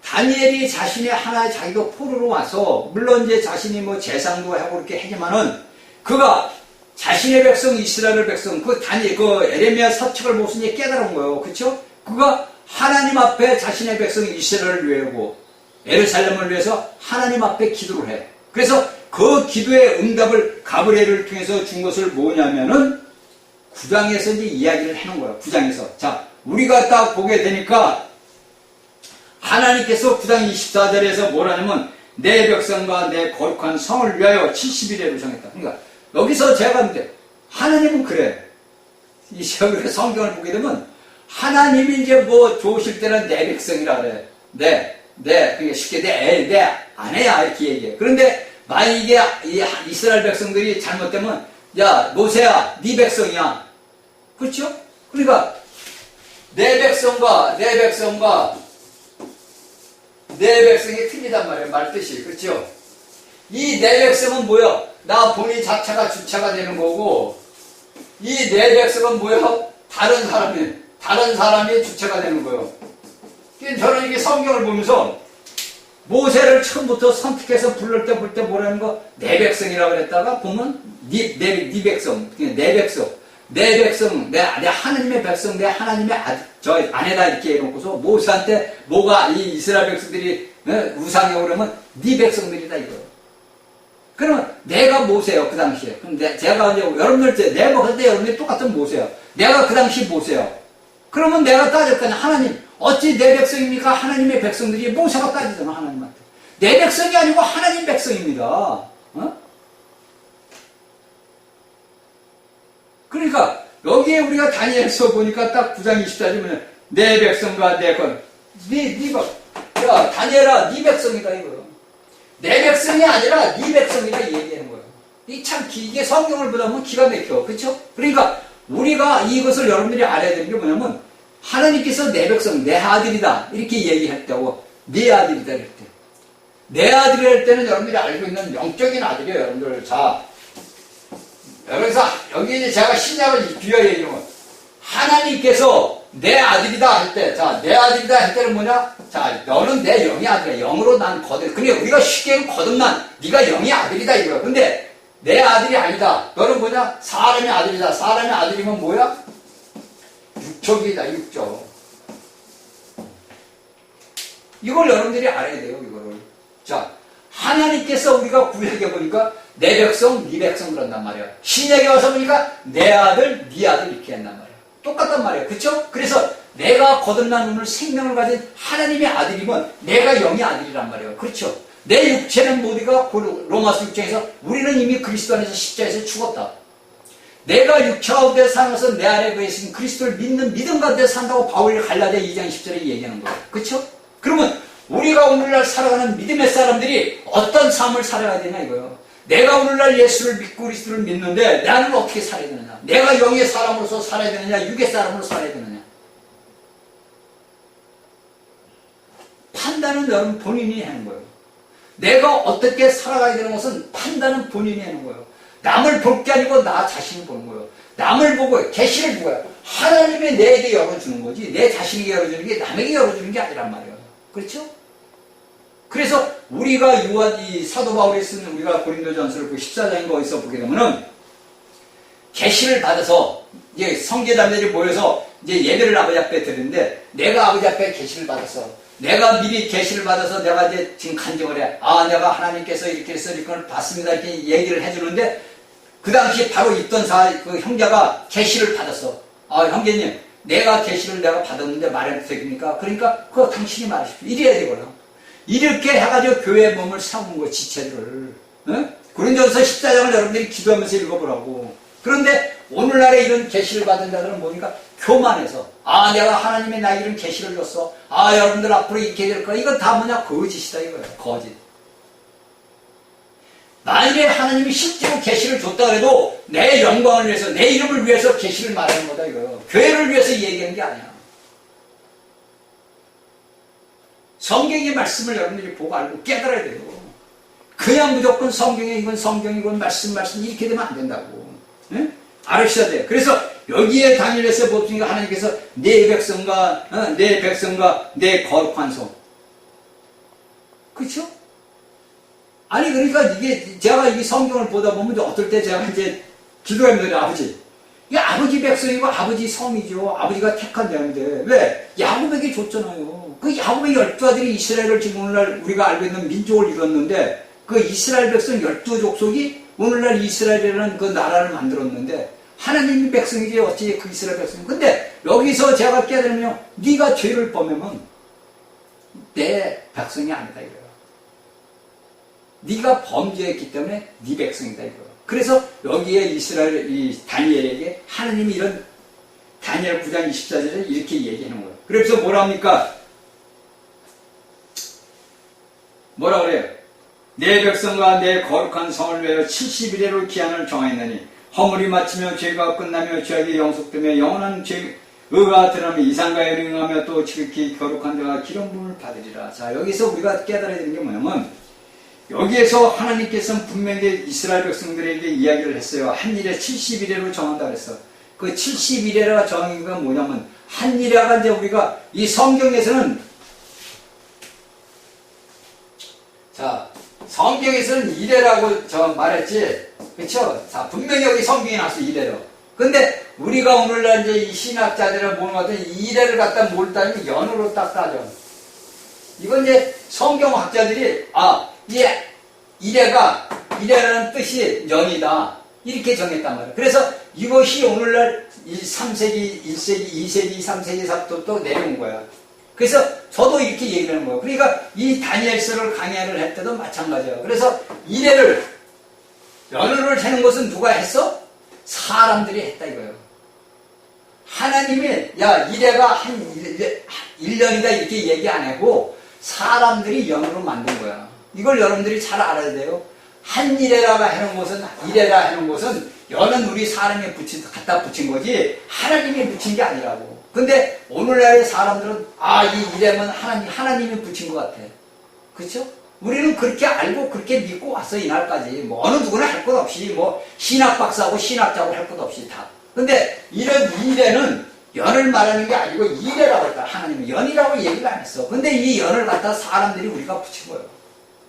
다니엘이 자신의 하나의 자기도 포로로 와서 물론 이제 자신이 뭐 재상도 하고 이렇게 하지만은 그가 자신의 백성 이스라엘 백성 그 에레미야 서책을 보시니 깨달은 거예요. 그렇죠? 그가 하나님 앞에 자신의 백성 이스라엘을 위하고 예루살렘을 위해서 하나님 앞에 기도를 해. 그래서 그 기도의 응답을 가브리엘을 통해서 준 것을 뭐냐면은 9장에서 이제 이야기를 해놓은 거예요. 9장에서. 자, 우리가 딱 보게 되니까 하나님께서 9장 24절에서 뭐라냐면 내 백성과 내 거룩한 성을 위하여 70일에 정했다. 그러니까 여기서 제가 봤는데 하나님은 그래. 이 성경을 보게 되면 하나님이 이제 뭐 좋으실 때는 내 백성이라 그래. 그러니까 쉽게 내 아내야 이렇게 얘기해. 그런데 만약에 이 이스라엘 백성들이 잘못되면 야 모세야 네 백성이야. 그렇죠? 그러니까 내 백성이 틀리단 말이에요. 말뜻이. 그렇죠? 이 내 백성은 뭐야? 나 본인 자체가 주체가 되는 거고 이 내 백성은 뭐야? 다른 사람이 주체가 되는 거예요. 저는 이게 성경을 보면서 모세를 처음부터 선택해서 부를 때 볼 때 뭐라는 거? 내 백성이라고 그랬다가 보면 네 백성, 내 백성, 내 하나님의 백성, 내 하나님의 아내다 이렇게 해놓고서 모세한테 뭐가 이 이스라엘 백성들이 우상에 오르면 네 백성들이다 이거예요. 그러면 내가 모세요 그 당시에. 그럼 제가 이제 여러분들 내가 봤을 때 여러분들이 똑같은 모세요. 내가 그 당시 모세요. 그러면 내가 따졌거든요. 하나님 어찌 내 백성입니까? 하나님의 백성들이 모세가 따지잖아 하나님한테. 내 백성이 아니고 하나님 백성입니다. 어? 그러니까 여기에 우리가 다니엘서 보니까 딱 9장 24절이면 내 백성과 내 건 야 다니엘아 네 백성이다 이거요. 내 백성이 아니라 네 백성이다 얘기하는 거예요. 이게 성경을 보다 보면 기가 막혀. 그렇죠? 그러니까 우리가 이것을 여러분들이 알아야 되는 게 뭐냐면 하나님께서 내 백성, 내 아들이다 이렇게 얘기할 때고 내 아들이다 이럴 때 내 아들이 할 때는 여러분들이 알고 있는 영적인 아들이에요. 여러분들. 자 여기서 여기 이제 제가 신약을 비유해 얘기하면 하나님께서 내 아들이다 할 때, 자, 내 아들이다 할 때는 뭐냐? 자, 너는 내 영의 아들이야. 영으로 난 거듭. 그러니까 우리가 쉽게 거듭난 네가 영의 아들이다 이거야. 근데 내 아들이 아니다. 너는 뭐냐? 사람의 아들이다. 사람의 아들이면 뭐야? 육적이다, 육적. 이걸 여러분들이 알아야 돼요, 이거를. 자, 하나님께서 우리가 구약에 보니까 내 백성, 네 백성 그런단 말이에요. 신약에 와서 보니까 내 아들, 네 아들 이렇게 한단 말이에요. 똑같단 말이에요. 그렇죠? 그래서 내가 거듭난 오늘 생명을 가진 하나님의 아들이면 내가 영의 아들이란 말이에요. 그렇죠? 내 육체는 모두가 로마서 6장에서 우리는 이미 그리스도 안에서 십자가에서 죽었다. 내가 육체 가운데 살아서 내 안에 계신 그리스도를 믿는 믿음 가운데 산다고 바울이 갈라디아 2장 10절에 얘기하는 거예요. 그렇죠? 그러면 우리가 오늘날 살아가는 믿음의 사람들이 어떤 삶을 살아가야 되냐 이거예요. 내가 오늘날 예수를 믿고 그리스도를 믿는데 나는 어떻게 살아야 되느냐? 내가 영의 사람으로서 살아야 되느냐? 육의 사람으로 살아야 되느냐? 판단은 여러분 본인이 하는 거예요. 내가 어떻게 살아가야 되는 것은 판단은 본인이 하는 거예요. 남을 볼 게 아니고 나 자신을 보는 거예요. 남을 보고 계시를 보고요. 하나님이 내게 열어주는 거지 내 자신에게 열어주는 게 남에게 열어주는 게 아니란 말이에요. 그렇죠? 그래서 우리가 이 사도 바울이 쓴 우리가 고린도전서를 14장인 거 어디서 보게 되면은 계시를 받아서 이제 성제자들이 모여서 이제 예배를 아버지 앞에 드리는데 내가 아버지 앞에 계시를 받았어. 내가 미리 계시를 받아서 내가 이제 지금 간증을 해. 아, 내가 하나님께서 이렇게 해서 이걸 봤습니다. 이렇게 얘기를 해주는데 그 당시 바로 있던 그 형제가 계시를 받았어. 아, 형제님, 내가 계시를 내가 받았는데 말해도 됩니까? 그러니까 그거 당신이 말하십시오. 이래야 되거든. 이렇게 해가지고 교회의 몸을 세우는 거 지체를. 응? 고린도전서 14장을 여러분들이 기도하면서 읽어보라고. 그런데 오늘날에 이런 계시를 받은 자들은 뭐니까 교만해서 아 내가 하나님의 나에게 이런 계시를 줬어. 아 여러분들 앞으로 이렇게 될 거야. 이건 다 뭐냐 거짓이다 이거야. 거짓. 만약에 하나님이 실제로 계시를 줬다 그래도 내 영광을 위해서 내 이름을 위해서 계시를 말하는 거다 이거예요. 교회를 위해서 얘기하는 게 아니야. 성경의 말씀을 여러분들이 보고 알고 깨달아야 돼요. 그냥 무조건 성경에 이건 성경이건 말씀 이렇게 되면 안 된다고. 응? 알으셔야 돼요. 그래서 여기에 다니엘에서 보니까 하나님께서 내 백성과 내 거룩한 성. 그렇죠? 아니 그러니까 이게 제가 이 성경을 보다 보면 어떨 때 제가 이제 기도합니다. 아버지. 이게 아버지 백성이고 아버지 성이죠. 아버지가 택한 자인데 왜? 야곱에게 줬잖아요. 그 야곱의 12아들이 이스라엘을 지금 오늘날 우리가 알고 있는 민족을 이뤘는데 그 이스라엘 백성 12족속이 오늘날 이스라엘이라는 그 나라를 만들었는데 하나님의 백성이지 어찌 그 이스라엘 백성. 근데 여기서 제가 깨달으면 네가 죄를 범하면 내 백성이 아니다 이거예요. 네가 범죄했기 때문에 네 백성이다 이거예요. 그래서 여기에 이스라엘 이 다니엘에게 하나님이 이런 다니엘 9장 24절에 이렇게 얘기하는 거예요. 그래서 뭐라 합니까? 뭐라 그래요? 내 백성과 내 거룩한 성을 위하여 70일의 기한을 정하였느니 허물이 마치며 죄가 끝나며 죄악이 영속되며 영원한 의가 드러나며 이상과 영하며 또 지극히 거룩한 자가 기름 부음을 받으리라. 자 여기서 우리가 깨달아야 되는 게 뭐냐면 여기에서 하나님께서는 분명히 이스라엘 백성들에게 이야기를 했어요. 한 일에 70일회로 정한다 그랬어. 그 70일회가 정한 건 뭐냐면 한 일회가 이제 우리가 이 성경에서는 자 성경에서는 일회라고 저 말했지. 그쵸? 자 분명히 여기 성경에 나왔어 일회로. 근데 우리가 오늘날 이제 이 신학자들을 보는 것 같은 일회를 갖다 뭘 따지면 연으로 딱 따져. 이건 이제 성경학자들이 일회라는 뜻이 연이다 이렇게 정했단 말이에요. 그래서 이것이 오늘날 3세기, 1세기, 2세기, 3세기, 4세기 또 내려온 거야. 그래서 저도 이렇게 얘기를 하는 거예요. 그러니까 이 다니엘서를 강의를 할 때도 마찬가지예요. 그래서 일회를 연을 세는 것은 누가 했어? 사람들이 했다 이거예요. 하나님이 야 일회가 한 1년이다 이렇게 얘기 안 하고 사람들이 연으로 만든 거야. 이걸 여러분들이 잘 알아야 돼요. 한 일회라가 해놓은 것은 일회라 해놓은 것은 연은 우리 사람이 갖다 붙인 거지 하나님이 붙인 게 아니라고. 근데 오늘날의 사람들은 이 일회면 하나님이 붙인 것 같아. 그렇죠? 우리는 그렇게 알고 그렇게 믿고 왔어 이날까지. 뭐 어느 누구나 할 것 없이 뭐 신학 박사하고 신학자고 할 것 없이 다. 근데 이런 일회는 연을 말하는 게 아니고 일회라고 했다. 하나님은 연이라고 얘기를 안 했어. 근데 이 연을 갖다 사람들이 우리가 붙인 거예요.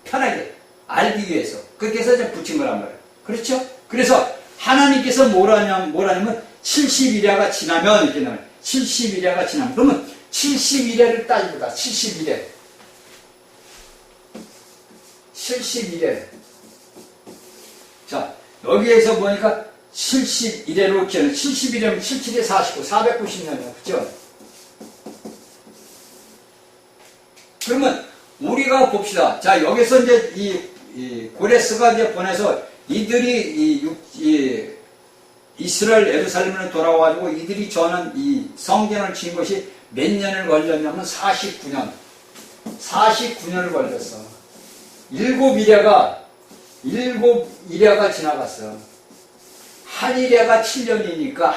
편하게 알기 위해서. 그렇게 해서 이제 붙인 거란 말이에요. 그렇죠? 그래서 하나님께서 뭐라냐면 70일회가 지나면 이렇게 나와요. 70일회가 지나면 그러면 71회를 따집니다. 71회. 71회. 자, 여기에서 보니까 71회로 기억해. 71회면 77에 49, 490년이에요. 그죠? 그러면 우리가 봅시다. 자, 여기서 이제 이 고레스가 이제 보내서 이들이 이스라엘 예루살렘으로 돌아와가지고 이들이 저는 이 성전을 지은 것이 몇 년을 걸렸냐면 49년. 49년을 걸렸어. 7이래가 지나갔어. 한 이래가 7년이니까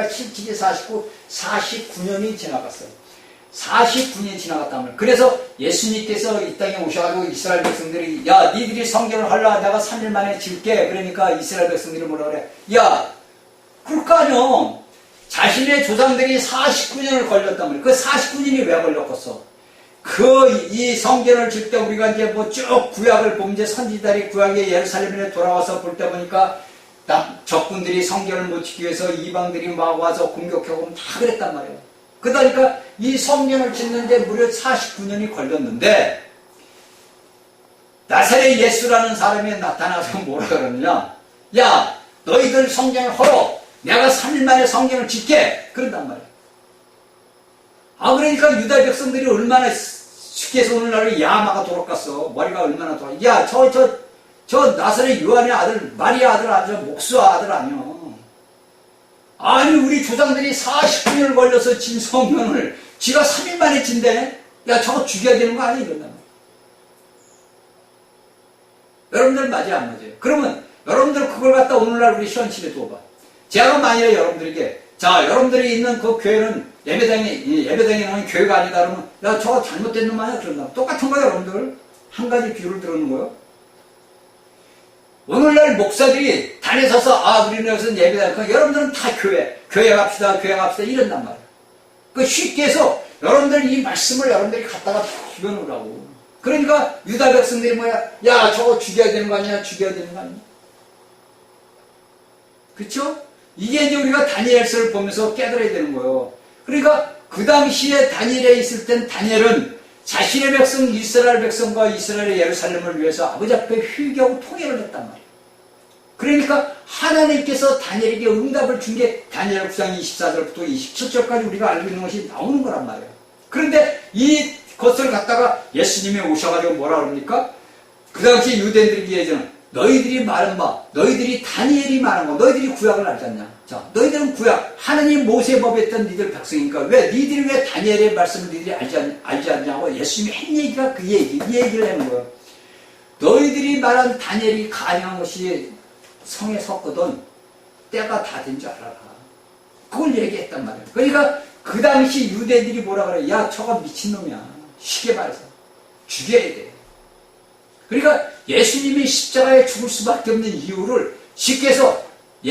77에 49, 49년이 지나갔어. 49년이 지나갔단 말이야. 그래서 예수님께서 이 땅에 오셔가지고 이스라엘 백성들이 야 니들이 성전을 하려 내가 3일 만에 지을게. 그러니까 이스라엘 백성들이 뭐라 그래? 야 그럴 거 아니야. 자신의 조상들이 49년을 걸렸단 말이야. 그 49년이 왜 걸렸겠어? 이 성전을 질 때 우리가 이제 뭐 쭉 구약을 보면 이제 선지자들이 구약의 예루살렘에 돌아와서 볼 때 보니까 적군들이 성전을 못 지키기 위해서 이방들이 막 와서 공격하고 다 그랬단 말이에요. 그러니까 이 성전을 짓는데 무려 49년이 걸렸는데 나사렛 예수라는 사람이 나타나서 뭐라 그러느냐? 야 너희들 성전을 헐어. 내가 3일 만에 성전을 짓게. 그런단 말이에요. 그러니까 유다 백성들이 얼마나 쉽게 해서 오늘날 야마가 돌아갔어. 머리가 얼마나 돌아. 야 저 나사렛 요한의 아들 마리아 아들 아니야. 목수아 아들 아니야. 아니 우리 조상들이 49년을 걸려서 진 성전을 지가 3일 만에 진대. 야 저거 죽여야 되는 거 아니야? 이런단 말이야. 여러분들 맞아요 안 맞아요? 그러면 여러분들 그걸 갖다 오늘날 우리 시원집에 둬봐. 제가 만약에 여러분들에게 자 여러분들이 있는 그 교회는 예배당에 나오는 교회가 아니다 그러면 야 저거 잘못된 놈 아니야? 그런다. 똑같은 거예요 여러분들. 한 가지 비유를 들어놓는 거예요. 오늘날 목사들이 단에 서서 우리는 여기서 예배당 여러분들은 다 교회 갑시다 이런단 말이에요. 그 쉽게 해서 여러분들 이 말씀을 여러분들이 갖다가 죽여놓으라고. 그러니까 유다 백성들이 뭐야? 야 저거 죽여야 되는 거 아니야? 그쵸? 이게 이제 우리가 다니엘서를 보면서 깨달아야 되는 거예요. 그러니까 그 당시에 다니엘에 있을 땐 다니엘은 자신의 백성 이스라엘 백성과 이스라엘의 예루살렘을 위해서 아버지 앞에 회개하고 통회를 했단 말이에요. 그러니까 하나님께서 다니엘에게 응답을 준 게 다니엘 9장 24절부터 27절까지 우리가 알고 있는 것이 나오는 거란 말이에요. 그런데 이것을 갖다가 예수님이 오셔가지고 뭐라 그럽니까? 그 당시 유대인들이 얘기하는 너희들이 말한 바, 너희들이 다니엘이 말한 거, 너희들이 구약을 알지 않냐? 자, 너희들은 구약, 하나님 모세법에 있던 니들 백성이니까 니들이 왜 다니엘의 말씀을 니들이 알지 않냐고 예수님이 한 얘기가 이 얘기를 하는 거예요. 너희들이 말한 다니엘이 가능한 것이 성에 섰거든 때가 다 된 줄 알아라. 그걸 얘기했단 말이에요. 그러니까 그 당시 유대인들이 뭐라 그래? 야, 저거 미친놈이야. 쉽게 말해서. 죽여야 돼. 그러니까 예수님이 십자가에 죽을 수밖에 없는 이유를 쉽게 해서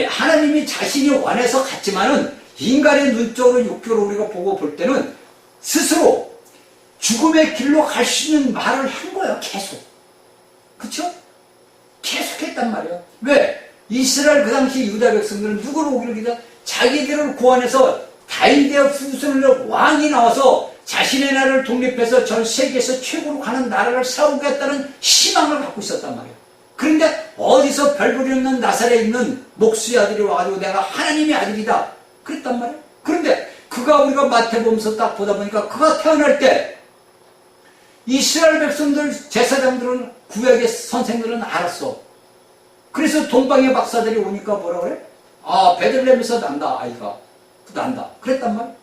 하나님이 자신이 원해서 갔지만은 인간의 눈적으로 육교로 우리가 보고 볼 때는 스스로 죽음의 길로 갈 수 있는 말을 한 거예요. 계속. 그쵸? 계속 했단 말이에요. 왜? 이스라엘 그 당시 유다 백성들은 누구를 오기를 기다? 자기들을 구원해서 다윗의 후손으로 왕이 나와서 자신의 나라를 독립해서 전 세계에서 최고로 가는 나라를 세우겠다는 희망을 갖고 있었단 말이에요. 그런데 어디서 별볼이 없는 나사렛에 있는 목수의 아들이 와가지고 내가 하나님의 아들이다 그랬단 말이에요. 그런데 우리가 마태복음서 딱 보다 보니까 그가 태어날 때 이스라엘 백성들 제사장들은 구약의 선생들은 알았어. 그래서 동방의 박사들이 오니까 뭐라 그래? 베들레헴에서 난다 아이가. 난다 그랬단 말이에요.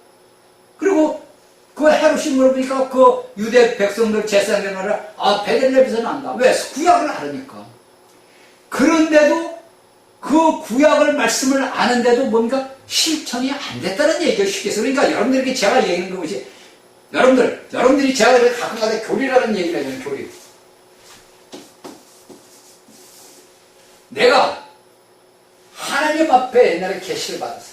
그리고 그 헤롯이 물어보니까 그 유대 백성들 제사장들 말이야. 베들레헴에서 난다. 왜? 구약을 알으니까. 그런데도 그 구약을 말씀을 아는데도 뭔가 실천이 안 됐다는 얘기가 쉽게 해서 그러니까 여러분들에게 제가 얘기하는 것이 여러분들이 제가 가끔가다 교리라는 얘기를 해요. 교리. 내가 하나님 앞에 옛날에 계시를 받았어요.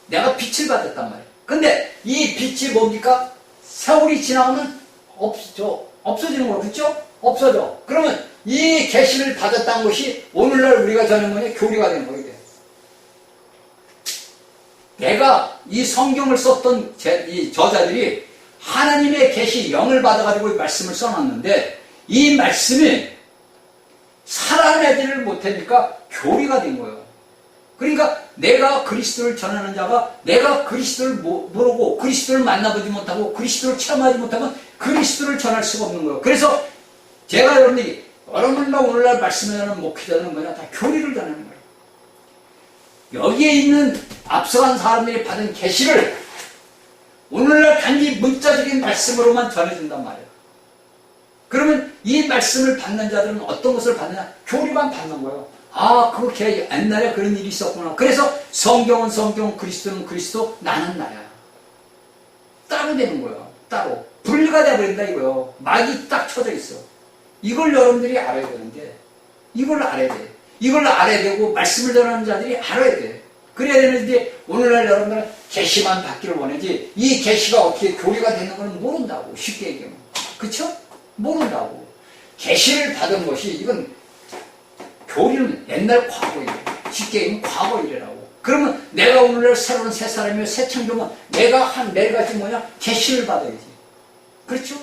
내가 빛을 받았단 말이에요. 근데 이 빛이 뭡니까? 세월이 지나면 없어지는 거예요. 그렇죠? 없어져. 그러면 이 계시를 받았다는 것이 오늘날 우리가 전하는 뭐냐? 교리가 되는 거예요. 내가 이 성경을 썼던 이 저자들이 하나님의 계시 영을 받아가지고 말씀을 써놨는데 이 말씀이 살아내지를 못하니까 교리가 된 거예요. 그러니까 내가 그리스도를 전하는 자가 내가 그리스도를 모르고 그리스도를 만나보지 못하고 그리스도를 체험하지 못하면 그리스도를 전할 수가 없는 거예요. 그래서 제가 여러분과 오늘날 말씀하는 목회자는 뭐냐? 다 교리를 전하는 거예요. 여기에 있는 앞서간 사람들이 받은 계시를 오늘날 단지 문자적인 말씀으로만 전해준단 말이에요. 그러면 이 말씀을 받는 자들은 어떤 것을 받느냐? 교리만 받는 거예요. 아, 그렇게 옛날에 그런 일이 있었구나. 그래서 성경은 성경, 그리스도는 그리스도, 나는 나야. 따로 되는 거예요. 따로. 분리가 돼버린다 이거요. 막이 딱 쳐져 있어. 이걸 여러분들이 알아야 되는데, 이걸 알아야 돼. 이걸 알아야 되고, 말씀을 전하는 자들이 알아야 돼. 그래야 되는데, 오늘날 여러분들은 계시만 받기를 원하지, 이 계시가 어떻게 교리가 되는 건 모른다고. 쉽게 얘기하면. 그쵸? 모른다고. 계시를 받은 것이, 이건 교리는 옛날 과거 일이에요. 쉽게 얘기하면 과거 일이라고. 그러면 내가 오늘날 새로운 새 사람이며 새 창조면 내가 한 매일같이 뭐냐? 계시를 받아야지. 그렇죠?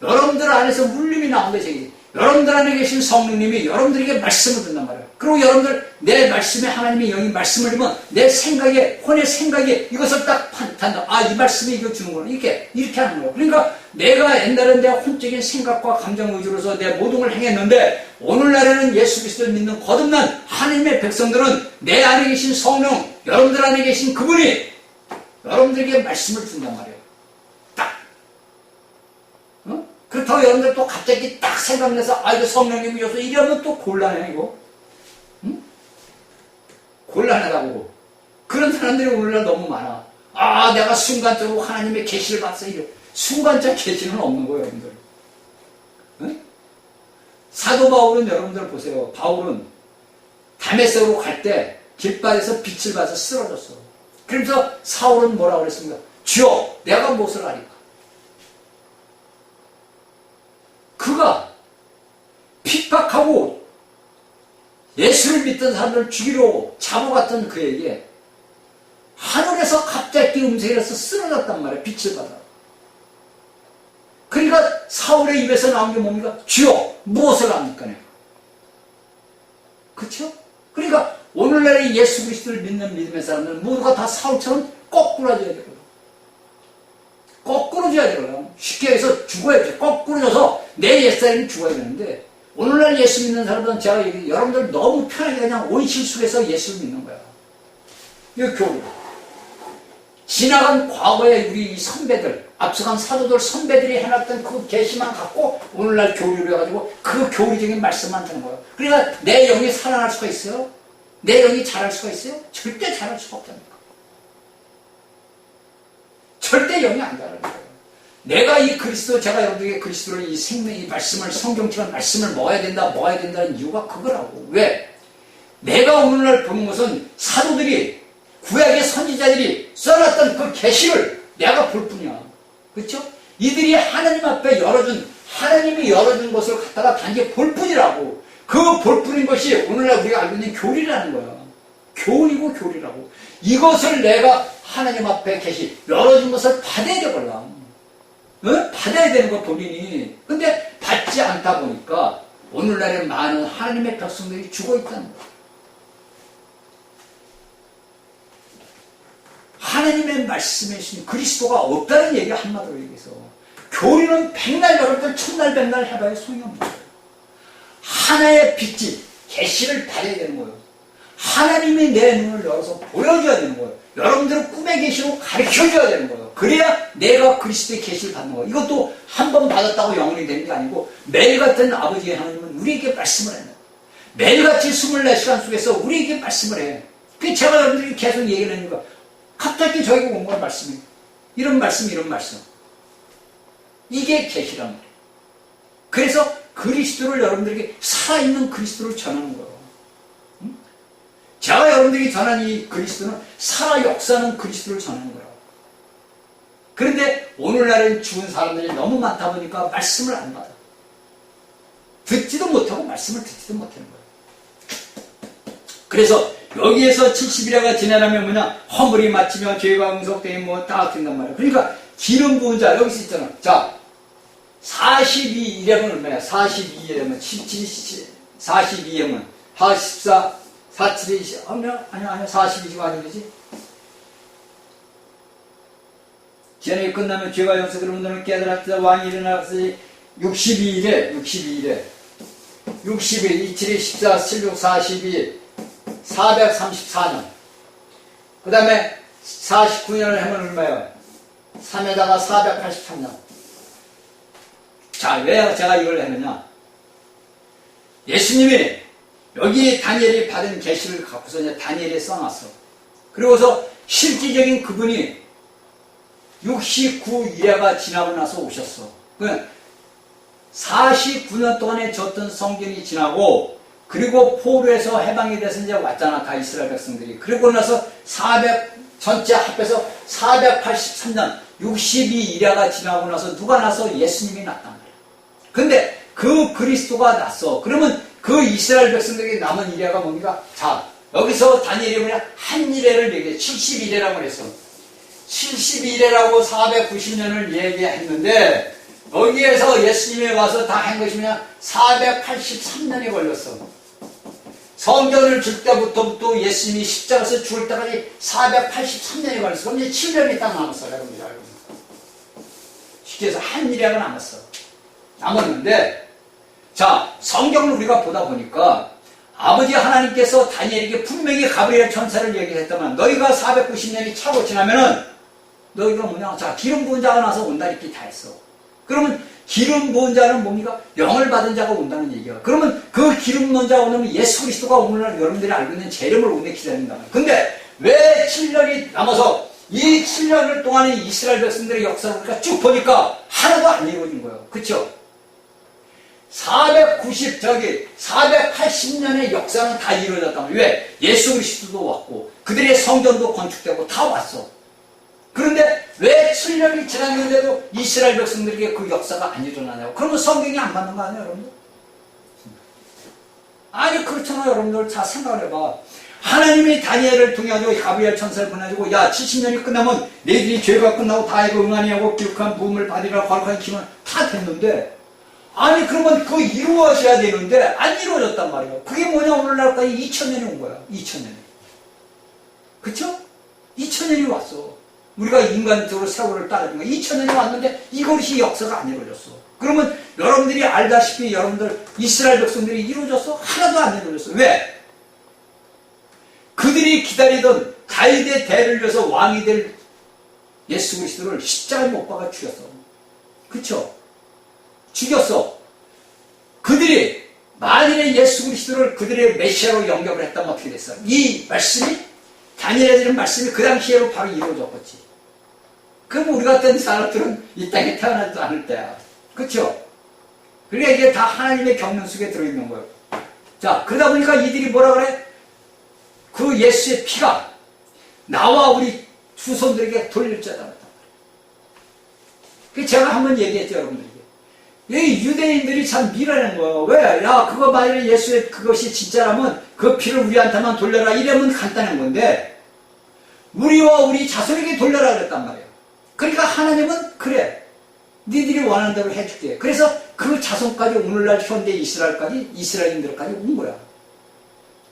여러분들 안에서 물림이 나온 것이 여러분들 안에 계신 성령님이 여러분들에게 말씀을 준단 말이에요. 그리고 여러분들 내 말씀에 하나님의 영이 말씀을 주면 내 생각에 혼의 생각에 이것을 딱 판단한다. 아, 이 말씀이 이거 주는구나. 이렇게 하는 거예요. 그러니까 내가 옛날에 내 혼적인 생각과 감정 위주로서 내 모든 걸 행했는데 오늘날에는 예수 그리스도를 믿는 거듭난 하나님의 백성들은 내 안에 계신 성령, 여러분들 안에 계신 그분이 여러분들에게 말씀을 준단 말이에요. 딱. 그렇다고 여러분들 또 갑자기 딱 생각나서 아, 이거 성령님이 줘서 이러면 또 곤란해, 이거. 응? 곤란하다고. 그런 사람들이 오늘날 너무 많아. 아, 내가 순간적으로 하나님의 계시를 봤어. 이래. 순간적 계시는 없는 거예요, 여러분들. 응? 사도 바울은 여러분들 보세요. 바울은 다메섹으로 갈 때 길바에서 빛을 봐서 쓰러졌어. 그러면서 사울은 뭐라고 그랬습니까? 주여, 내가 무엇을 하리까? 그가 핍박하고 예수를 믿던 사람들을 죽이려 잡아갔던 그에게 하늘에서 갑자기 음성이 나서 쓰러졌단 말이야. 빛을 받아. 그러니까 사울의 입에서 나온 게 뭡니까? 주여, 무엇을 합니까? 그렇죠? 그러니까 오늘날의 예수 그리스도를 믿는 믿음의 사람들은 모두가 다 사울처럼 거꾸로 져야 되거든. 거꾸로 져야 되거든. 쉽게 해서 죽어야 돼. 거꾸로 져서 내 옛사람이 죽어야 되는데 오늘날 예수 믿는 사람들은 제가 여러분들 너무 편하게 그냥 온실 속에서 예수를 믿는 거야. 이거 교리. 지나간 과거의 우리 선배들, 앞서간 사도들 선배들이 해놨던 그 계시만 갖고 오늘날 교리를 해가지고 그 교리적인 말씀만 드는 거예요. 그러니까 내 영이 살아날 수가 있어요? 내 영이 자랄 수가 있어요? 절대 자랄 수가 없다니까. 절대 영이 안 자라는 거예요. 내가 이 그리스도, 제가 여러분에게 그리스도를 이 생명, 이 말씀을, 성경처럼 말씀을 먹어야 된다는 이유가 그거라고. 왜? 내가 오늘날 보는 것은 사도들이, 구약의 선지자들이 써놨던 그 계시를 내가 볼 뿐이야. 그렇죠? 이들이 하나님 앞에 하나님이 열어준 것을 갖다가 단지 볼 뿐이라고. 그 볼 뿐인 것이 오늘날 우리가 알고 있는 교리라는 거야. 교리고 교리라고. 이것을 내가 하나님 앞에 열어준 것을 받아야 되거든. 응? 받아야 되는 거 본인이. 근데 받지 않다 보니까 오늘날에 많은 하나님의 백성들이 죽어 있다는 거야. 하나님의 말씀에 있으니 그리스도가 없다는 얘기가 한마디로 얘기해서 교리는 백날 여러분들 천날 백날 해봐야 소용이 없는 거예요. 하나의 빛이 계시를 받아야 되는 거예요. 하나님이 내 눈을 열어서 보여줘야 되는 거예요. 여러분들은 꿈의 계시로 가르쳐줘야 되는 거예요. 그래야 내가 그리스도의 계시를 받는 거예요. 이것도 한 번 받았다고 영원히 되는 게 아니고 매일 같은 아버지의 하나님은 우리에게 말씀을 해요. 매일같이 24시간 속에서 우리에게 말씀을 해. 그게 제가 여러분들이 계속 얘기를 하니까 갑자기 저에게 온 건 말씀이에요. 이런 말씀, 이런 말씀. 이게 계시란 말이에요. 그래서 그리스도를 여러분들에게 살아있는 그리스도를 전하는 거예요. 응? 제가 여러분들에게 전한 이 그리스도는 살아 역사하는 그리스도를 전하는 거예요. 그런데 오늘날은 죽은 사람들이 너무 많다 보니까 말씀을 안 받아. 듣지도 못하고 말씀을 듣지도 못하는 거예요. 그래서 여기에서 70일야가 지나라면 뭐냐? 허물이 맞히며 죄가 응석되니 뭐 다 된단 말이에요. 그러니까 기름 부은 자 여기서 있잖아. 자, 42일이면 얼마야? 42일이면 42이면 44, 47, 20, 아니야, 42가 아니지. 지연이 끝나면 죄가 용서를 너는 깨달았다. 왕이 일어나서 62일에 60일, 27일, 14, 16, 42, 434년. 그 다음에 49년을 하면 얼마예요? 3에다가 483년. 자, 왜 제가 이걸 했느냐? 예수님이 여기 다니엘이 받은 계시를 갖고서 이제 다니엘에 써놨어. 그리고서 실질적인 그분이 69일회가 지나고 나서 오셨어. 49년 동안에 줬던 성경이 지나고, 그리고 포로에서 해방이 돼서 이제 왔잖아, 다 이스라엘 백성들이. 그리고 나서 전체 합해서 483년, 62일회가 지나고 나서 누가 나서? 예수님이 났단 말이야. 근데 그 그리스도가 났어. 그러면 그 이스라엘 백성들에게 남은 일회가 뭡니까? 자, 여기서 다니엘이 뭐냐? 한 일회를 얘기해. 71회라고 그랬어. 71회라고 490년을 얘기했는데, 여기에서 예수님이 와서 다 한 것이 뭐냐? 483년이 걸렸어. 성전을 줄 때부터 예수님이 십자가에서 죽을 때까지 483년이 걸렸어. 그럼 이제 7년이 딱 남았어, 여러분들이 알고 있는. 쉽게 해서 한 일회가 남았는데, 자, 성경을 우리가 보다 보니까 아버지 하나님께서 다니엘에게 분명히 가브리엘 천사를 얘기했다만, 너희가 490년이 차고 지나면은 너희가 뭐냐? 자, 기름 부은 자가 나서 온다 이렇게 다 했어. 그러면 기름 부은 자는 뭡니까? 영을 받은 자가 온다는 얘기야. 그러면 그 기름 부은 자가 오면 예수 그리스도가 오늘날 여러분들이 알고 있는 재림을 오늘 기다린다. 근데 왜 7년이 남아서 이 7년을 동안에 이스라엘 백성들의 역사를 우리가 쭉 보니까 하나도 안 이루어진 거예요. 그쵸? 480년의 역사는 다 이루어졌단 말이에요. 왜? 예수 그리스도도 왔고 그들의 성전도 건축되고 다 왔어. 그런데 왜 7년이 지났는데도 이스라엘 백성들에게 그 역사가 안 일어나냐고. 그러면 성경이 안 맞는 거 아니에요, 여러분들? 아니, 그렇잖아요, 여러분들. 자, 생각을 해봐. 하나님이 다니엘을 통해 가지고 가브리엘 천사를 보내가지고, 야, 70년이 끝나면 너희들이 죄가 끝나고 다 이거 응하니하고 기록한 부음을 받으리라 거룩한 힘은 다 됐는데, 아니, 그러면 그거 이루어져야 되는데 안 이루어졌단 말이에요. 그게 뭐냐? 오늘날까지 2000년이 온 거야. 2000년이. 그쵸? 2000년이 왔어. 우리가 인간적으로 세월을 따르니까 2000년이 왔는데 이것이 역사가 안 이루어졌어. 그러면 여러분들이 알다시피 여러분들 이스라엘 백성들이 이루어졌어? 하나도 안 이루어졌어. 왜? 그들이 기다리던 다윗의 대를 위해서 왕이 될 예수 그리스도를 십자가에 못 박아 죽였어. 그쵸? 죽였어. 그들이 만일에 예수 그리스도를 그들의 메시아로 영접을 했다면 어떻게 됐어? 이 말씀이 다니엘에 드린 말씀이 그 당시에로 바로 이루어졌겠지. 그럼 우리 같은 사람들은 이 땅에 태어나지도 않을 때야. 그쵸? 그러니까 이게 다 하나님의 경륜 속에 들어있는 거예요. 자, 그러다 보니까 이들이 뭐라 그래? 그 예수의 피가 나와 우리 후손들에게 돌릴 자다. 그 제가 한번 얘기했죠, 여러분들에게. 이 유대인들이 참 미라는 거예요. 왜? 야, 그거 만약에 예수의 그것이 진짜라면 그 피를 우리한테만 돌려라. 이러면 간단한 건데, 우리와 우리 자손에게 돌려라 그랬단 말이에요. 그러니까 하나님은 그래. 니들이 원하는 대로 해줄게. 그래서 그 자손까지 오늘날 현대 이스라엘인들까지 온 거야.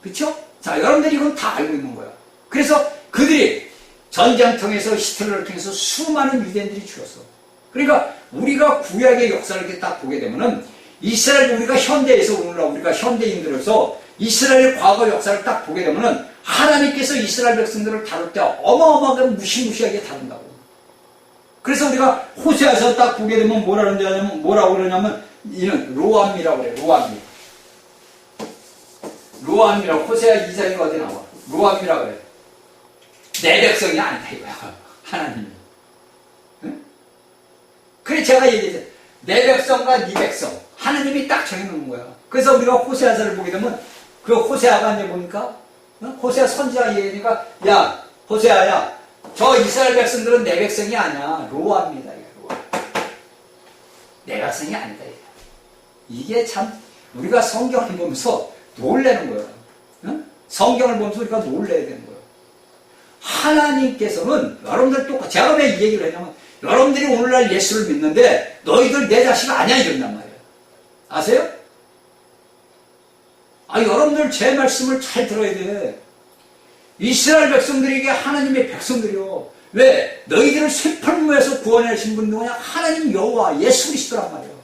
그쵸? 자, 여러분들이 이건 다 알고 있는 거야. 그래서 그들이 전쟁통에서 히틀러를 통해서 수많은 유대인들이 죽었어. 그러니까 우리가 구약의 역사를 이렇게 딱 보게 되면은 이스라엘, 우리가 현대에서 오늘날 우리가 현대인들로서 이스라엘 과거 역사를 딱 보게 되면은 하나님께서 이스라엘 백성들을 다룰 때 어마어마하게 무시무시하게 다룬다고. 그래서 우리가 호세아서 딱 보게 되면 뭐라고 그러냐면 이는 로암이라고 그래. 로암이라고. 호세아 2장이 어디 나와? 로암이라고 그래. 내 백성이 아니다 이거야. 하나님이. 응? 그래 제가 얘기했죠. 내 백성과 네 백성. 하나님이 딱 정해놓은 거야. 그래서 우리가 호세아서를 보게 되면 그 호세아가 이제 보니까 호세아 선지자 얘기니까 야 호세아야 저 이스라엘 백성들은 내 백성이 아니야. 로아입니다. 로아. 내 백성이 아니다. 이게 참 우리가 성경을 보면서 놀라는 거예요. 응? 성경을 보면서 우리가 놀라야 되는 거예요. 하나님께서는 여러분들 똑같이 제가 왜 이 얘기를 했냐면 여러분들이 오늘날 예수를 믿는데 너희들 내 자식 아니야 이런단 말이에요. 아세요? 여러분들 제 말씀을 잘 들어야 돼. 이스라엘 백성들에게 하나님의 백성들이요. 왜? 너희들을 쇠풀무에서 구원하신 분 누구냐? 하나님 여호와 예수 그리스도란 말이에요.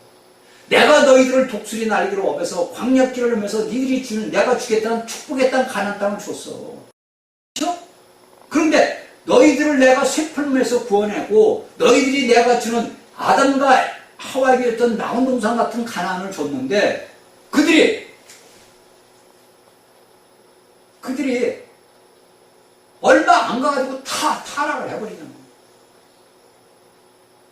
내가 너희들을 독수리 날개로 업에서 광야길을 하면서 니들이 주는 내가 주겠다는 축복의 땅 가나안 땅을 줬어. 그렇죠? 그런데 너희들을 내가 쇠풀무에서 구원하고 너희들이 내가 주는 아담과 하와에게 줬던 나온동산 같은 가나안을 줬는데 그들이 얼마 안 가가지고 타락을 해버리는 거예요.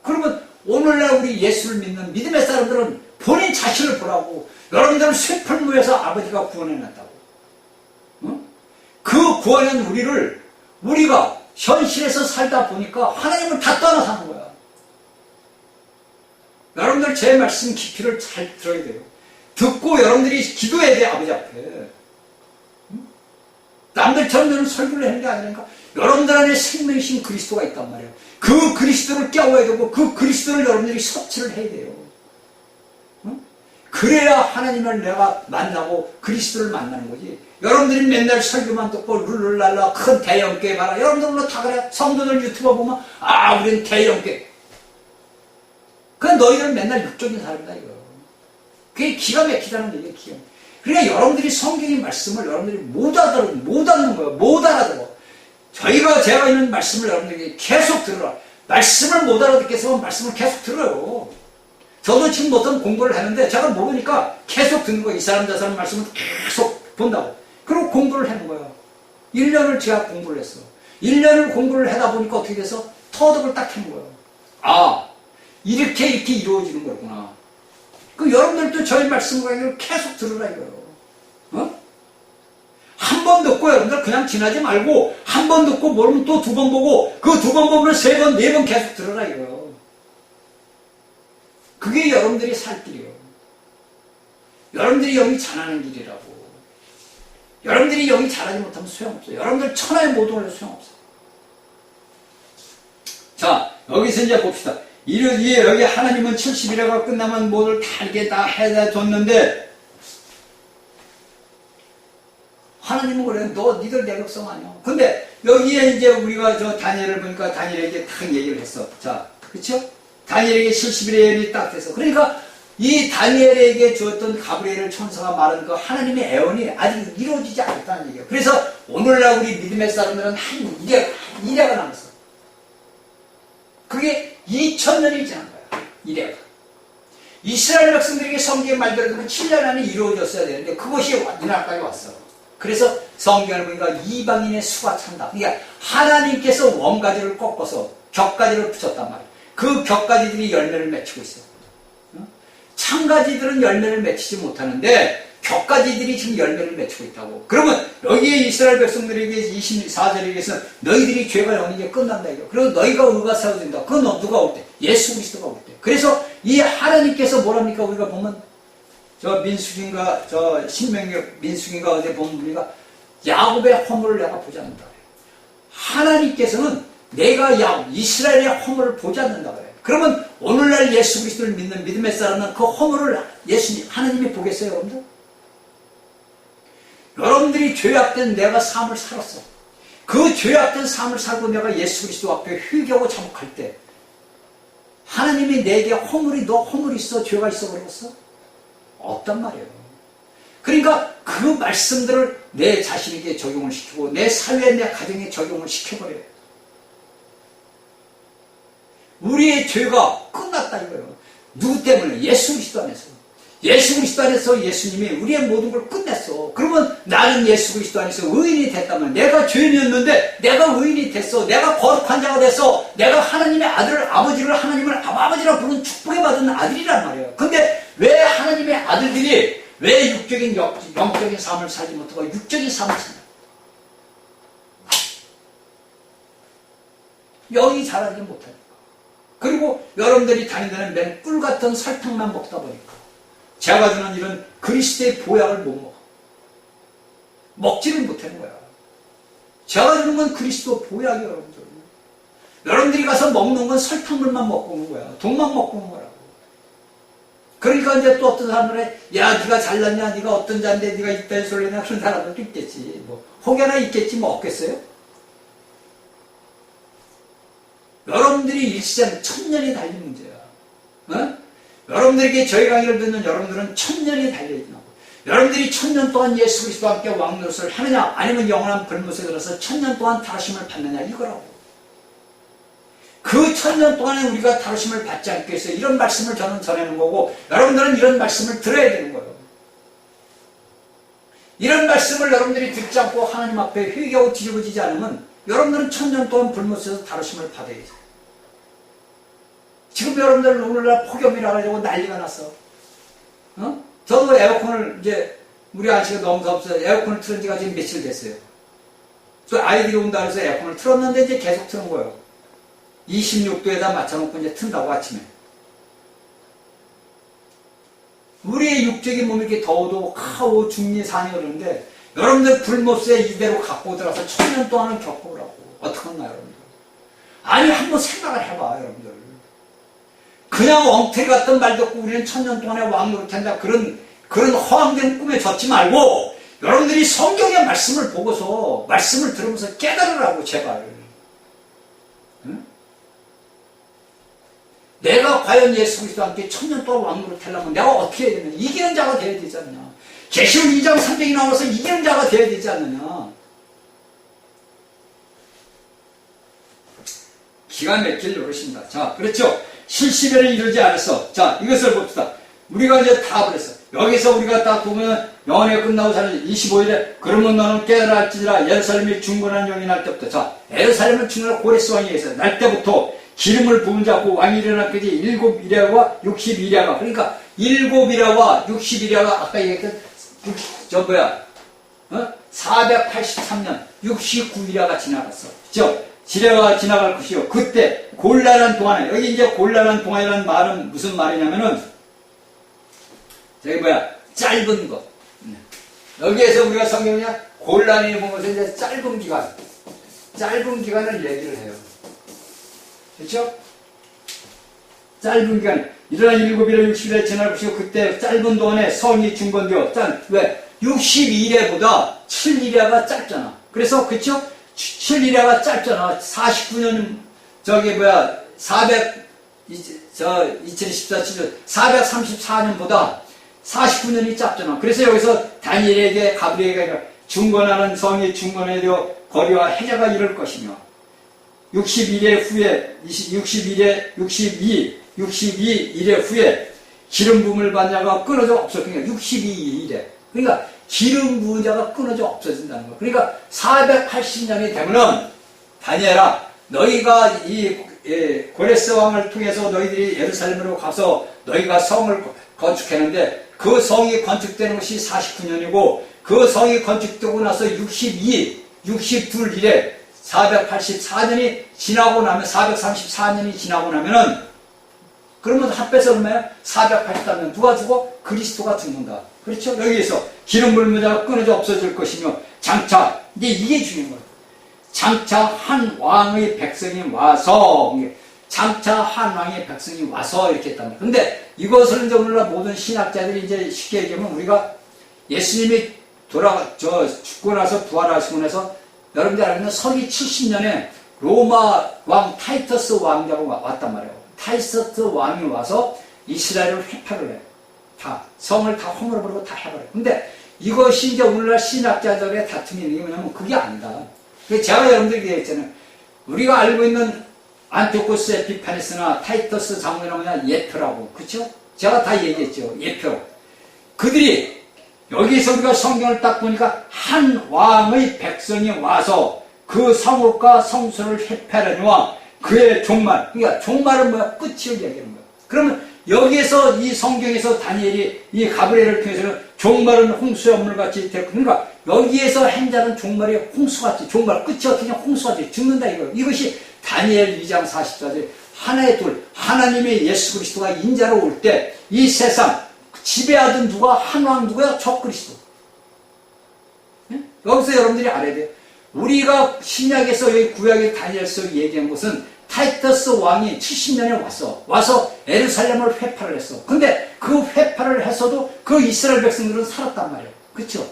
그러면 오늘날 우리 예수를 믿는 믿음의 사람들은 본인 자신을 보라고 여러분들은 쇠풀무에서 아버지가 구원해놨다고. 그 구원한 우리가 현실에서 살다 보니까 하나님을 다 떠나 사는 거야. 여러분들 제 말씀 깊이를 잘 들어야 돼요. 듣고 여러분들이 기도해야 돼 아버지 앞에. 남들처럼 너는 설교를 하는 게 아니니까 여러분들 안에 생명이신 그리스도가 있단 말이에요. 그 그리스도를 깨워야 되고 그 그리스도를 여러분들이 섭취를 해야 돼요. 그래야 하나님을 내가 만나고 그리스도를 만나는 거지. 여러분들이 맨날 설교만 듣고 룰루랄라 큰 대형교회 봐라. 여러분들로 다 그래. 성도들 유튜버 보면 우리는 대형교회. 그건 너희들은 맨날 육적인 사람이다 이거. 그게 기가 막히다는 얘기예요. 기가 막히다. 그러니까 여러분들이 성경의 말씀을 여러분들이 못 알아듣는 거예요. 못 알아들어. 제가 있는 말씀을 여러분들에게 계속 들으라. 말씀을 못 알아듣겠으면 말씀을 계속 들어요. 저도 지금 어떤 공부를 하는데 제가 모르니까 계속 듣는 거예요. 이 사람 저 사람 말씀을 계속 본다고. 그리고 공부를 하는 거예요. 1년을 제가 공부를 했어. 1년을 공부를 하다 보니까 어떻게 돼서 터득을 딱 하는 거예요. 이렇게 이루어지는 거구나. 여러분들도 저희 말씀을 계속 들으라 이거예요. 한 번 듣고 여러분들 그냥 지나지 말고 한 번 듣고 모르면 또 두 번 보고 그 두 번 보면 세 번, 네 번 계속 들으라 이거예요. 그게 여러분들이 살 길이에요. 여러분들이 영이 자라는 길이라고. 여러분들이 영이 자라지 못하면 소용없어요. 여러분들 천하의 모든 걸 소용없어요. 자, 여기서 이제 봅시다. 여기 하나님은 70일에가 끝나면 뭐를 다 이렇게 다 해줬는데 하나님은 그래 니들 내 백성 아니야. 근데 여기에 이제 우리가 저 다니엘을 보니까 다니엘에게 딱 얘기를 했어. 자, 그쵸? 다니엘에게 70일의 딱 돼서 그러니까 이 다니엘에게 주었던 가브리엘 천사가 말한 그 하나님의 애원이 아직 이루어지지 않았다는 얘기예요. 그래서 오늘날 우리 믿음의 사람들은 한 이래가 남았어. 그게 2000년이 지난 거야. 이래가. 이스라엘 백성들에게 성경의 말대로 들으면 7년 안에 이루어졌어야 되는데 그것이 이날까지 왔어. 그래서 성경을 보니까 이방인의 수가 찬다. 그러니까 하나님께서 원가지를 꺾어서 격가지를 붙였단 말이야. 그 격가지들이 열매를 맺히고 있어. 창가지들은 열매를 맺히지 못하는데 격가지들이 지금 열매를 맺히고 있다고. 그러면 여기에 이스라엘 백성들에게 24절에게서 너희들이 죄가 영원히 이제 끝난다 이거. 그리고 너희가 의가 세워진다. 그건 누가 올 때? 예수 그리스도가 올 때. 그래서 이 하나님께서 뭐랍니까? 우리가 보면 저 민수기인가 저 신명기 민수기인가 어제 보면 우리가 야곱의 허물을 내가 보지 않는다. 하나님께서는 내가 이스라엘의 허물을 보지 않는다 그래. 그러면 오늘날 예수 그리스도를 믿는 믿음의 사람은 그 허물을 하나님이 보겠어요, 여러분들? 여러분들이 죄악된 내가 삶을 살았어. 그 죄악된 삶을 살고 내가 예수 그리스도 앞에 회개하고 자복할 때 하나님이 내게 너 허물이 있어? 죄가 있어 그러겠어? 없단 말이에요. 그러니까 그 말씀들을 내 자신에게 적용을 시키고 내 사회에 내 가정에 적용을 시켜버려요. 우리의 죄가 끝났다 이거예요. 누구 때문에? 예수 그리스도 안에서. 예수 그리스도 안에서 예수님이 우리의 모든 걸 끝냈어. 그러면 나는 예수 그리스도 안에서 의인이 됐다면 내가 죄인이었는데 내가 의인이 됐어. 내가 거룩한 자가 됐어. 내가 하나님의 아버지를 하나님을 아버지라 부르는 축복에 받은 아들이란 말이에요. 근데 왜 하나님의 아들들이 왜 육적인 영적인 삶을 살지 못하고 육적인 삶을 산다? 영이 자라지 못하니까. 그리고 여러분들이 다니는 맨 꿀같은 설탕만 먹다 보니까 제가 주는 이런 그리스도의 보약을 못 먹어. 먹지를 못하는 거야. 제가 주는 건 그리스도 보약이에요, 여러분들. 여러분들이 가서 먹는 건 설탕물만 먹고 오는 거야. 돈만 먹고 오는 거라고. 그러니까 이제 또 어떤 사람들은 야 네가 잘났냐, 네가 어떤 자인데 네가 이딴 소리 하냐, 그런 사람들도 있겠지. 뭐 혹여나 있겠지 뭐 없겠어요? 여러분들이 일시자는 1000년이 달린 문제야. 어? 여러분들에게 저희 강의를 듣는 여러분들은 1000년이 달려있나고, 여러분들이 1000년 동안 예수 그리스도와 함께 왕노릇을 하느냐, 아니면 영원한 불못에 들어서 1000년 동안 다루심을 받느냐, 이거라고. 그 1000년 동안에 우리가 다루심을 받지 않기 위해서 이런 말씀을 저는 전하는 거고, 여러분들은 이런 말씀을 들어야 되는 거예요. 이런 말씀을 여러분들이 듣지 않고 하나님 앞에 회개하고 뒤집어지지 않으면 여러분들은 1000년 동안 불못에서 다루심을 받아야죠. 지금 여러분들 오늘날 폭염이라 가지고 난리가 났어. 어? 저도 에어컨을 이제 우리 아저씨가 너무 덥어서 에어컨을 틀은 지가 지금 며칠 됐어요. 또 아이들이 온다 그래서 에어컨을 틀었는데 이제 계속 트는 거예요. 26도에다 맞춰놓고 이제 튼다고 아침에. 우리의 육적인 몸이 이렇게 더워도 카오 중리산이 그러는데 여러분들 불못에 이대로 갖고 들어가서 1000년 동안은 겪어보라고. 어떡하나 여러분들. 아니 한번 생각을 해봐 여러분들. 그냥 엉터리 같은 말 듣고 우리는 1000년 동안에 왕노릇한다, 그런 허황된 꿈에 젖지 말고 여러분들이 성경의 말씀을 보고서 말씀을 들으면서 깨달으라고 제발. 응? 내가 과연 예수 그리스도와 함께 1000년 동안 왕노릇하려면 내가 어떻게 해야 되느냐, 이기는 자가 되어야 되지 않느냐. 계시록 2장 3장이 나와서 이기는 자가 되어야 되지 않느냐. 기가 막힐 노릇입니다. 자, 그렇죠. 70회를 이루지 않았어. 자, 이것을 봅시다. 우리가 이제 다 그랬어. 여기서 우리가 딱 보면 영원히 끝나고 사는 25일에 그러면 너는 깨달아 할지니라 예루살렘이 중건한 영이 날 때부터. 자, 예루살렘을 중건한 고레스 왕이 있어요. 날 때부터 기름을 부은 자고 왕이 일어나까지 7이랴와 62이랴가, 그러니까 7이랴와 61이랴가 아까 얘기했던 483년 69이랴가 지나갔어. 그죠? 지뢰가 지나갈 것이요. 그때 곤란한 동안에, 여기 이제 곤란한 동안이라는 말은 무슨 말이냐면은 저기 짧은 것. 여기에서 우리가 성경에 곤란이 보면서 이제 짧은 기간을 얘기를 해요. 그렇죠? 짧은 기간. 일어나 7일에 60일에 지날 것이고 그때 짧은 동안에 성이 중건되어. 왜? 62일에보다 7일에가 짧잖아. 그래서 그렇죠? 7일에가 짧잖아. 49년, 434년보다 49년이 짧잖아. 그래서 여기서 다니엘에게 가브리엘에게 중건하는 성이 중건에 되어 거리와 해자가 이를 것이며 62일에 후에 62일에 후에 기름 부음을 받는 자가 끊어져 없어지니까 62일에, 그러니까 기름 부은 자가 끊어져 없어진다는 거. 그러니까 480년이 되면은 다니엘아, 너희가 이 고레스 왕을 통해서 너희들이 예루살렘으로 가서 너희가 성을 건축했는데 그 성이 건축되는 것이 49년이고 그 성이 건축되고 나서 62일에 484년이 지나고 나면 434년이 지나고 나면은 그러면 합해서 얼마야? 483년. 누가 죽어? 그리스도가 죽는다. 그렇죠? 여기에서 기름 부은 자가 끊어져 없어질 것이며 장차, 이제 이게 중요한 거예요. 장차 한 왕의 백성이 와서, 장차 한 왕의 백성이 와서 이렇게 했단 말이에요. 근데 이것을 이제 오늘날 모든 신학자들이 이제 쉽게 얘기하면 우리가 예수님이 죽고 나서 부활하시고 나서 여러분들 알고 있는 서기 70년에 로마 왕 타이터스 왕자가 왔단 말이에요. 타이터스 왕이 와서 이스라엘을 회파를 해요. 다 성을 다 허물어버리고 다 해버려요. 근데 이것이 이제 오늘날 신학자들의 다툼이 있는 게 뭐냐면 그게 아니다. 제가 여러분들에게 얘기했잖아요. 우리가 알고 있는 안티오코스 에피파네스나 타이터스 장군이라고 뭐냐, 예표라고. 그쵸? 제가 다 얘기했죠. 예표. 그들이 여기서 우리가 성경을 딱 보니까 한 왕의 백성이 와서 그 성읍과 성소를 회파하려니와 그의 종말. 그러니까 종말은 뭐야? 끝을 얘기하는 거야. 그러면 여기에서 이 성경에서 다니엘이 이 가브리엘을 통해서 종말은 홍수의 물같이 되고, 그러니까 여기에서 행자는 종말이 홍수같이, 종말 끝이 어떻게 홍수같이 죽는다 이거. 이것이 다니엘 2장 44절 하나의 둘, 하나님의 예수 그리스도가 인자로 올 때 이 세상 지배하던 누가 한 왕 누구야? 적 그리스도. 네? 여기서 여러분들이 알아야 돼요. 우리가 신약에서 여기 구약의 다니엘서 얘기한 것은 타이터스 왕이 70년에 와서 예루살렘을 회파를 했어. 근데 그 회파를 했어도 그 이스라엘 백성들은 살았단 말이에요. 그렇죠?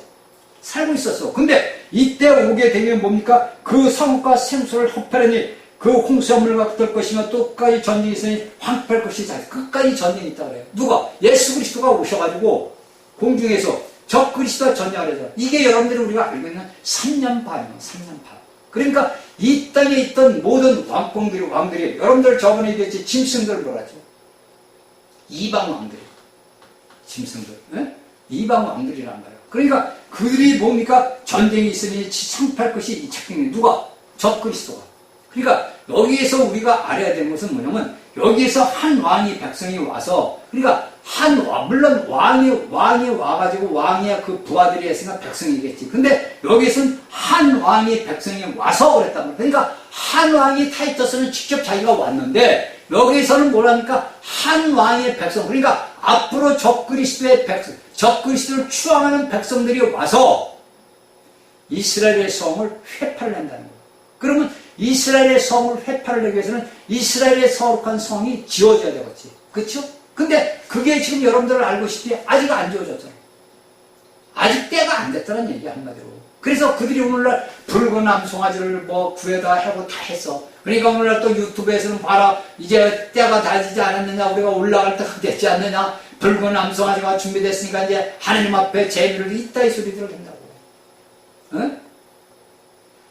살고 있었어. 근데 이때 오게 되면 뭡니까? 그 성과 생수를 흡하려니 그 홍수의 물과 같을 것이며 또 끝까지 전쟁이 있으니 황폐할 것이다. 끝까지 전쟁이 있다 그래요. 누가? 예수 그리스도가 오셔가지고 공중에서 적 그리스도와 전쟁을 하죠. 이게 여러분들이 우리가 알고 있는 3년 반이에요. 3년 반. 그러니까 이 땅에 있던 모든 왕들이 여러분들 저번에 얘기했지 짐승들 뭐라죠? 이방 왕들이 짐승들. 네? 이방 왕들이란 말이에요. 그러니까 그들이 뭡니까? 전쟁이 있으니 창피할 것이 이 책임이 누가? 적 그리스도가. 그러니까 여기에서 우리가 알아야 되는 것은 뭐냐면 여기에서 한 왕이 백성이 와서 그러니까 물론 왕이 와가지고 왕의 그 부하들이 했으니까 백성이겠지. 근데 여기에서는 한 왕이 백성이 와서 그랬단 말이야. 그러니까 한 왕이 타이터스는 직접 자기가 왔는데 여기에서는 뭐라니까 한 왕의 백성. 그러니까 앞으로 적 그리스도의 백성, 적 그리스도를 추앙하는 백성들이 와서 이스라엘의 성을 회파를 한다는 거예요. 그러면 이스라엘의 성을 회파를 하기 위해서는 이스라엘의 거룩한 성이 지어져야 되겠지. 그렇죠? 근데 그게 지금 여러분들을 알고 싶지 아직 안 지어졌잖아요. 아직 때가 안 됐다는 얘기 한마디로. 그래서 그들이 오늘날 붉은 암송아지를 뭐 구해다 하고 다 했어. 그러니까 오늘날 또 유튜브에서는 봐라 이제 때가 다 되지 않았느냐 우리가 올라갈 때가 됐지 않느냐 붉은 암송아지가 준비됐으니까 이제 하나님 앞에 제비를 이따위 소리들을 한다고. 응?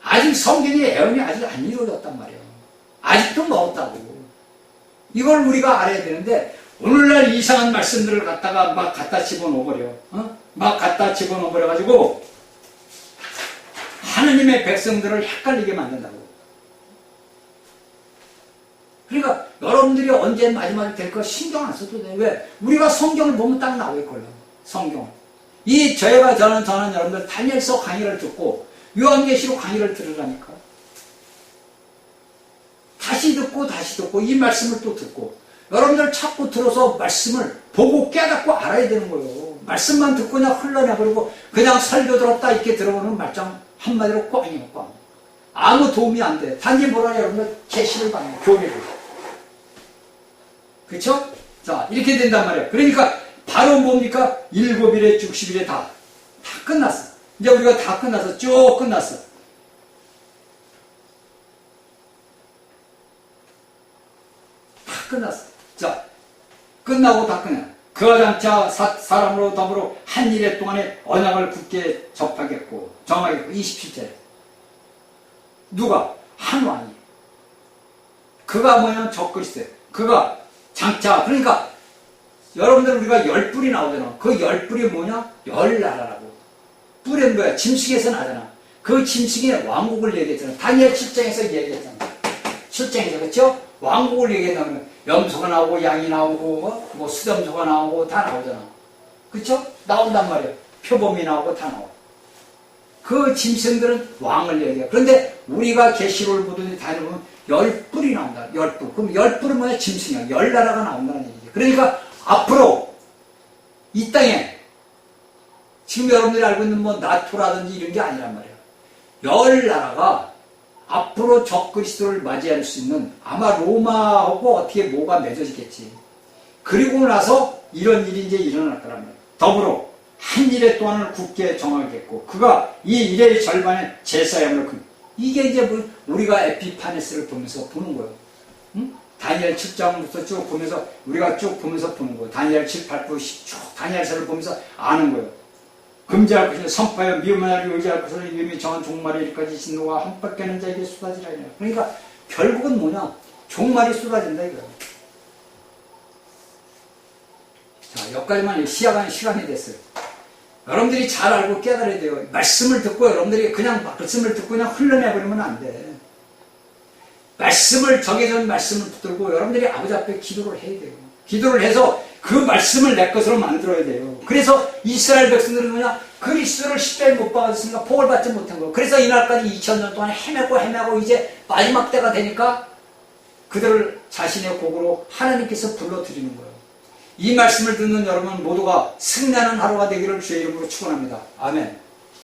아직 성경의 예언이 아직 안 이루어졌단 말이에요. 아직도 멀었다고. 이걸 우리가 알아야 되는데 오늘날 이상한 말씀들을 갖다가 막 갖다 집어넣어버려. 막 갖다 집어넣어버려가지고 하느님의 백성들을 헷갈리게 만든다고. 그러니까 여러분들이 언제 마지막에 될 거 신경 안 써도 돼. 왜? 우리가 성경을 보면 딱 나와 있거든요. 성경을. 저희가 저는 여러분들 다니엘서 강의를 듣고 요한계시록 강의를 들으라니까. 다시 듣고 이 말씀을 또 듣고 여러분들 자꾸 들어서 말씀을 보고 깨닫고 알아야 되는 거예요. 말씀만 듣고 그냥 흘러내버리고 그냥 설교 들었다 이렇게 들어보는 말짱 한마디로 꽝이에요. 꽝. 아무 도움이 안 돼. 단지 뭐라 여러분들 계시를 받는 교리를. 그쵸? 자 이렇게 된단 말이에요. 그러니까 바로 뭡니까? 7일에 60일에 다 끝났어. 이제 우리가 다 끝났어. 쭉 끝났어. 다 끝났어. 자, 끝나고 다 끝나. 그와 장차 사람으로 더불어 한 일해 동안에 언약을 굳게 접하겠고, 정하겠고, 27절에. 누가? 한 왕이. 그가 뭐냐면 적그리스도예요. 그가 장차, 그러니까 여러분들 우리가 10뿔이 나오잖아. 그 10뿔이 뭐냐? 10나라라고. 뿔은 뭐야? 짐승에서 나잖아. 그 짐승의 왕국을 얘기했잖아. 다니엘 7장에서 얘기했잖아. 7장에서, 그렇죠? 왕국을 얘기했다면 염소가 나오고 양이 나오고 뭐 수염소가 나오고 다 나오잖아. 그렇죠? 나온단 말이에요. 표범이 나오고 다 나와. 그 짐승들은 왕을 얘기해. 그런데 우리가 계시록을 보더니 다녀보면 10뿔이 나온다. 10뿔. 그럼 10뿔은 뭐야? 짐승이야. 10나라가 나온다는 얘기지. 그러니까 앞으로 이 땅에 지금 여러분들이 알고 있는 뭐 나토라든지 이런 게 아니란 말이에요. 10나라가 앞으로 적그리스도를 맞이할 수 있는 아마 로마하고 어떻게 뭐가 맺어지겠지. 그리고 나서 이런 일이 이제 일어날 거란 말이에요. 더불어 한 일해 동안을 굳게 정하겠고 그가 이 일의 절반에 제사함을 이게 이제 뭐 우리가 에피파네스를 보면서 보는 거예요. 응? 다니엘 7장부터 쭉 보면서 우리가 쭉 보면서 보는 거예요. 다니엘 7, 8, 9, 10 쭉 다니엘서를 보면서 아는 거예요. 금지할 것을 선파하여 미움하여 의지할 것을 이름이 정한 종말에 이르까지 진노가 한발 깨는 자에게 쏟아지라. 그러니까 결국은 뭐냐? 종말이 쏟아진다 이거예요. 자, 여기까지만 시간이 됐어요. 여러분들이 잘 알고 깨달아야 돼요. 말씀을 듣고 여러분들이 그냥 말씀을 듣고 그냥 흘러내버리면 안 돼. 말씀을 정해진 말씀을 붙들고 여러분들이 아버지 앞에 기도를 해야 돼요. 기도를 해서 그 말씀을 내 것으로 만들어야 돼요. 그래서 이스라엘 백성들은 뭐냐? 그리스도를 십자가에 못 박았으니까 복을 받지 못한 거예요. 그래서 이날까지 2000년 동안 헤매고 이제 마지막 때가 되니까 그들을 자신의 곡으로 하나님께서 불러드리는 거예요. 이 말씀을 듣는 여러분 모두가 승리하는 하루가 되기를 주의 이름으로 축원합니다. 아멘.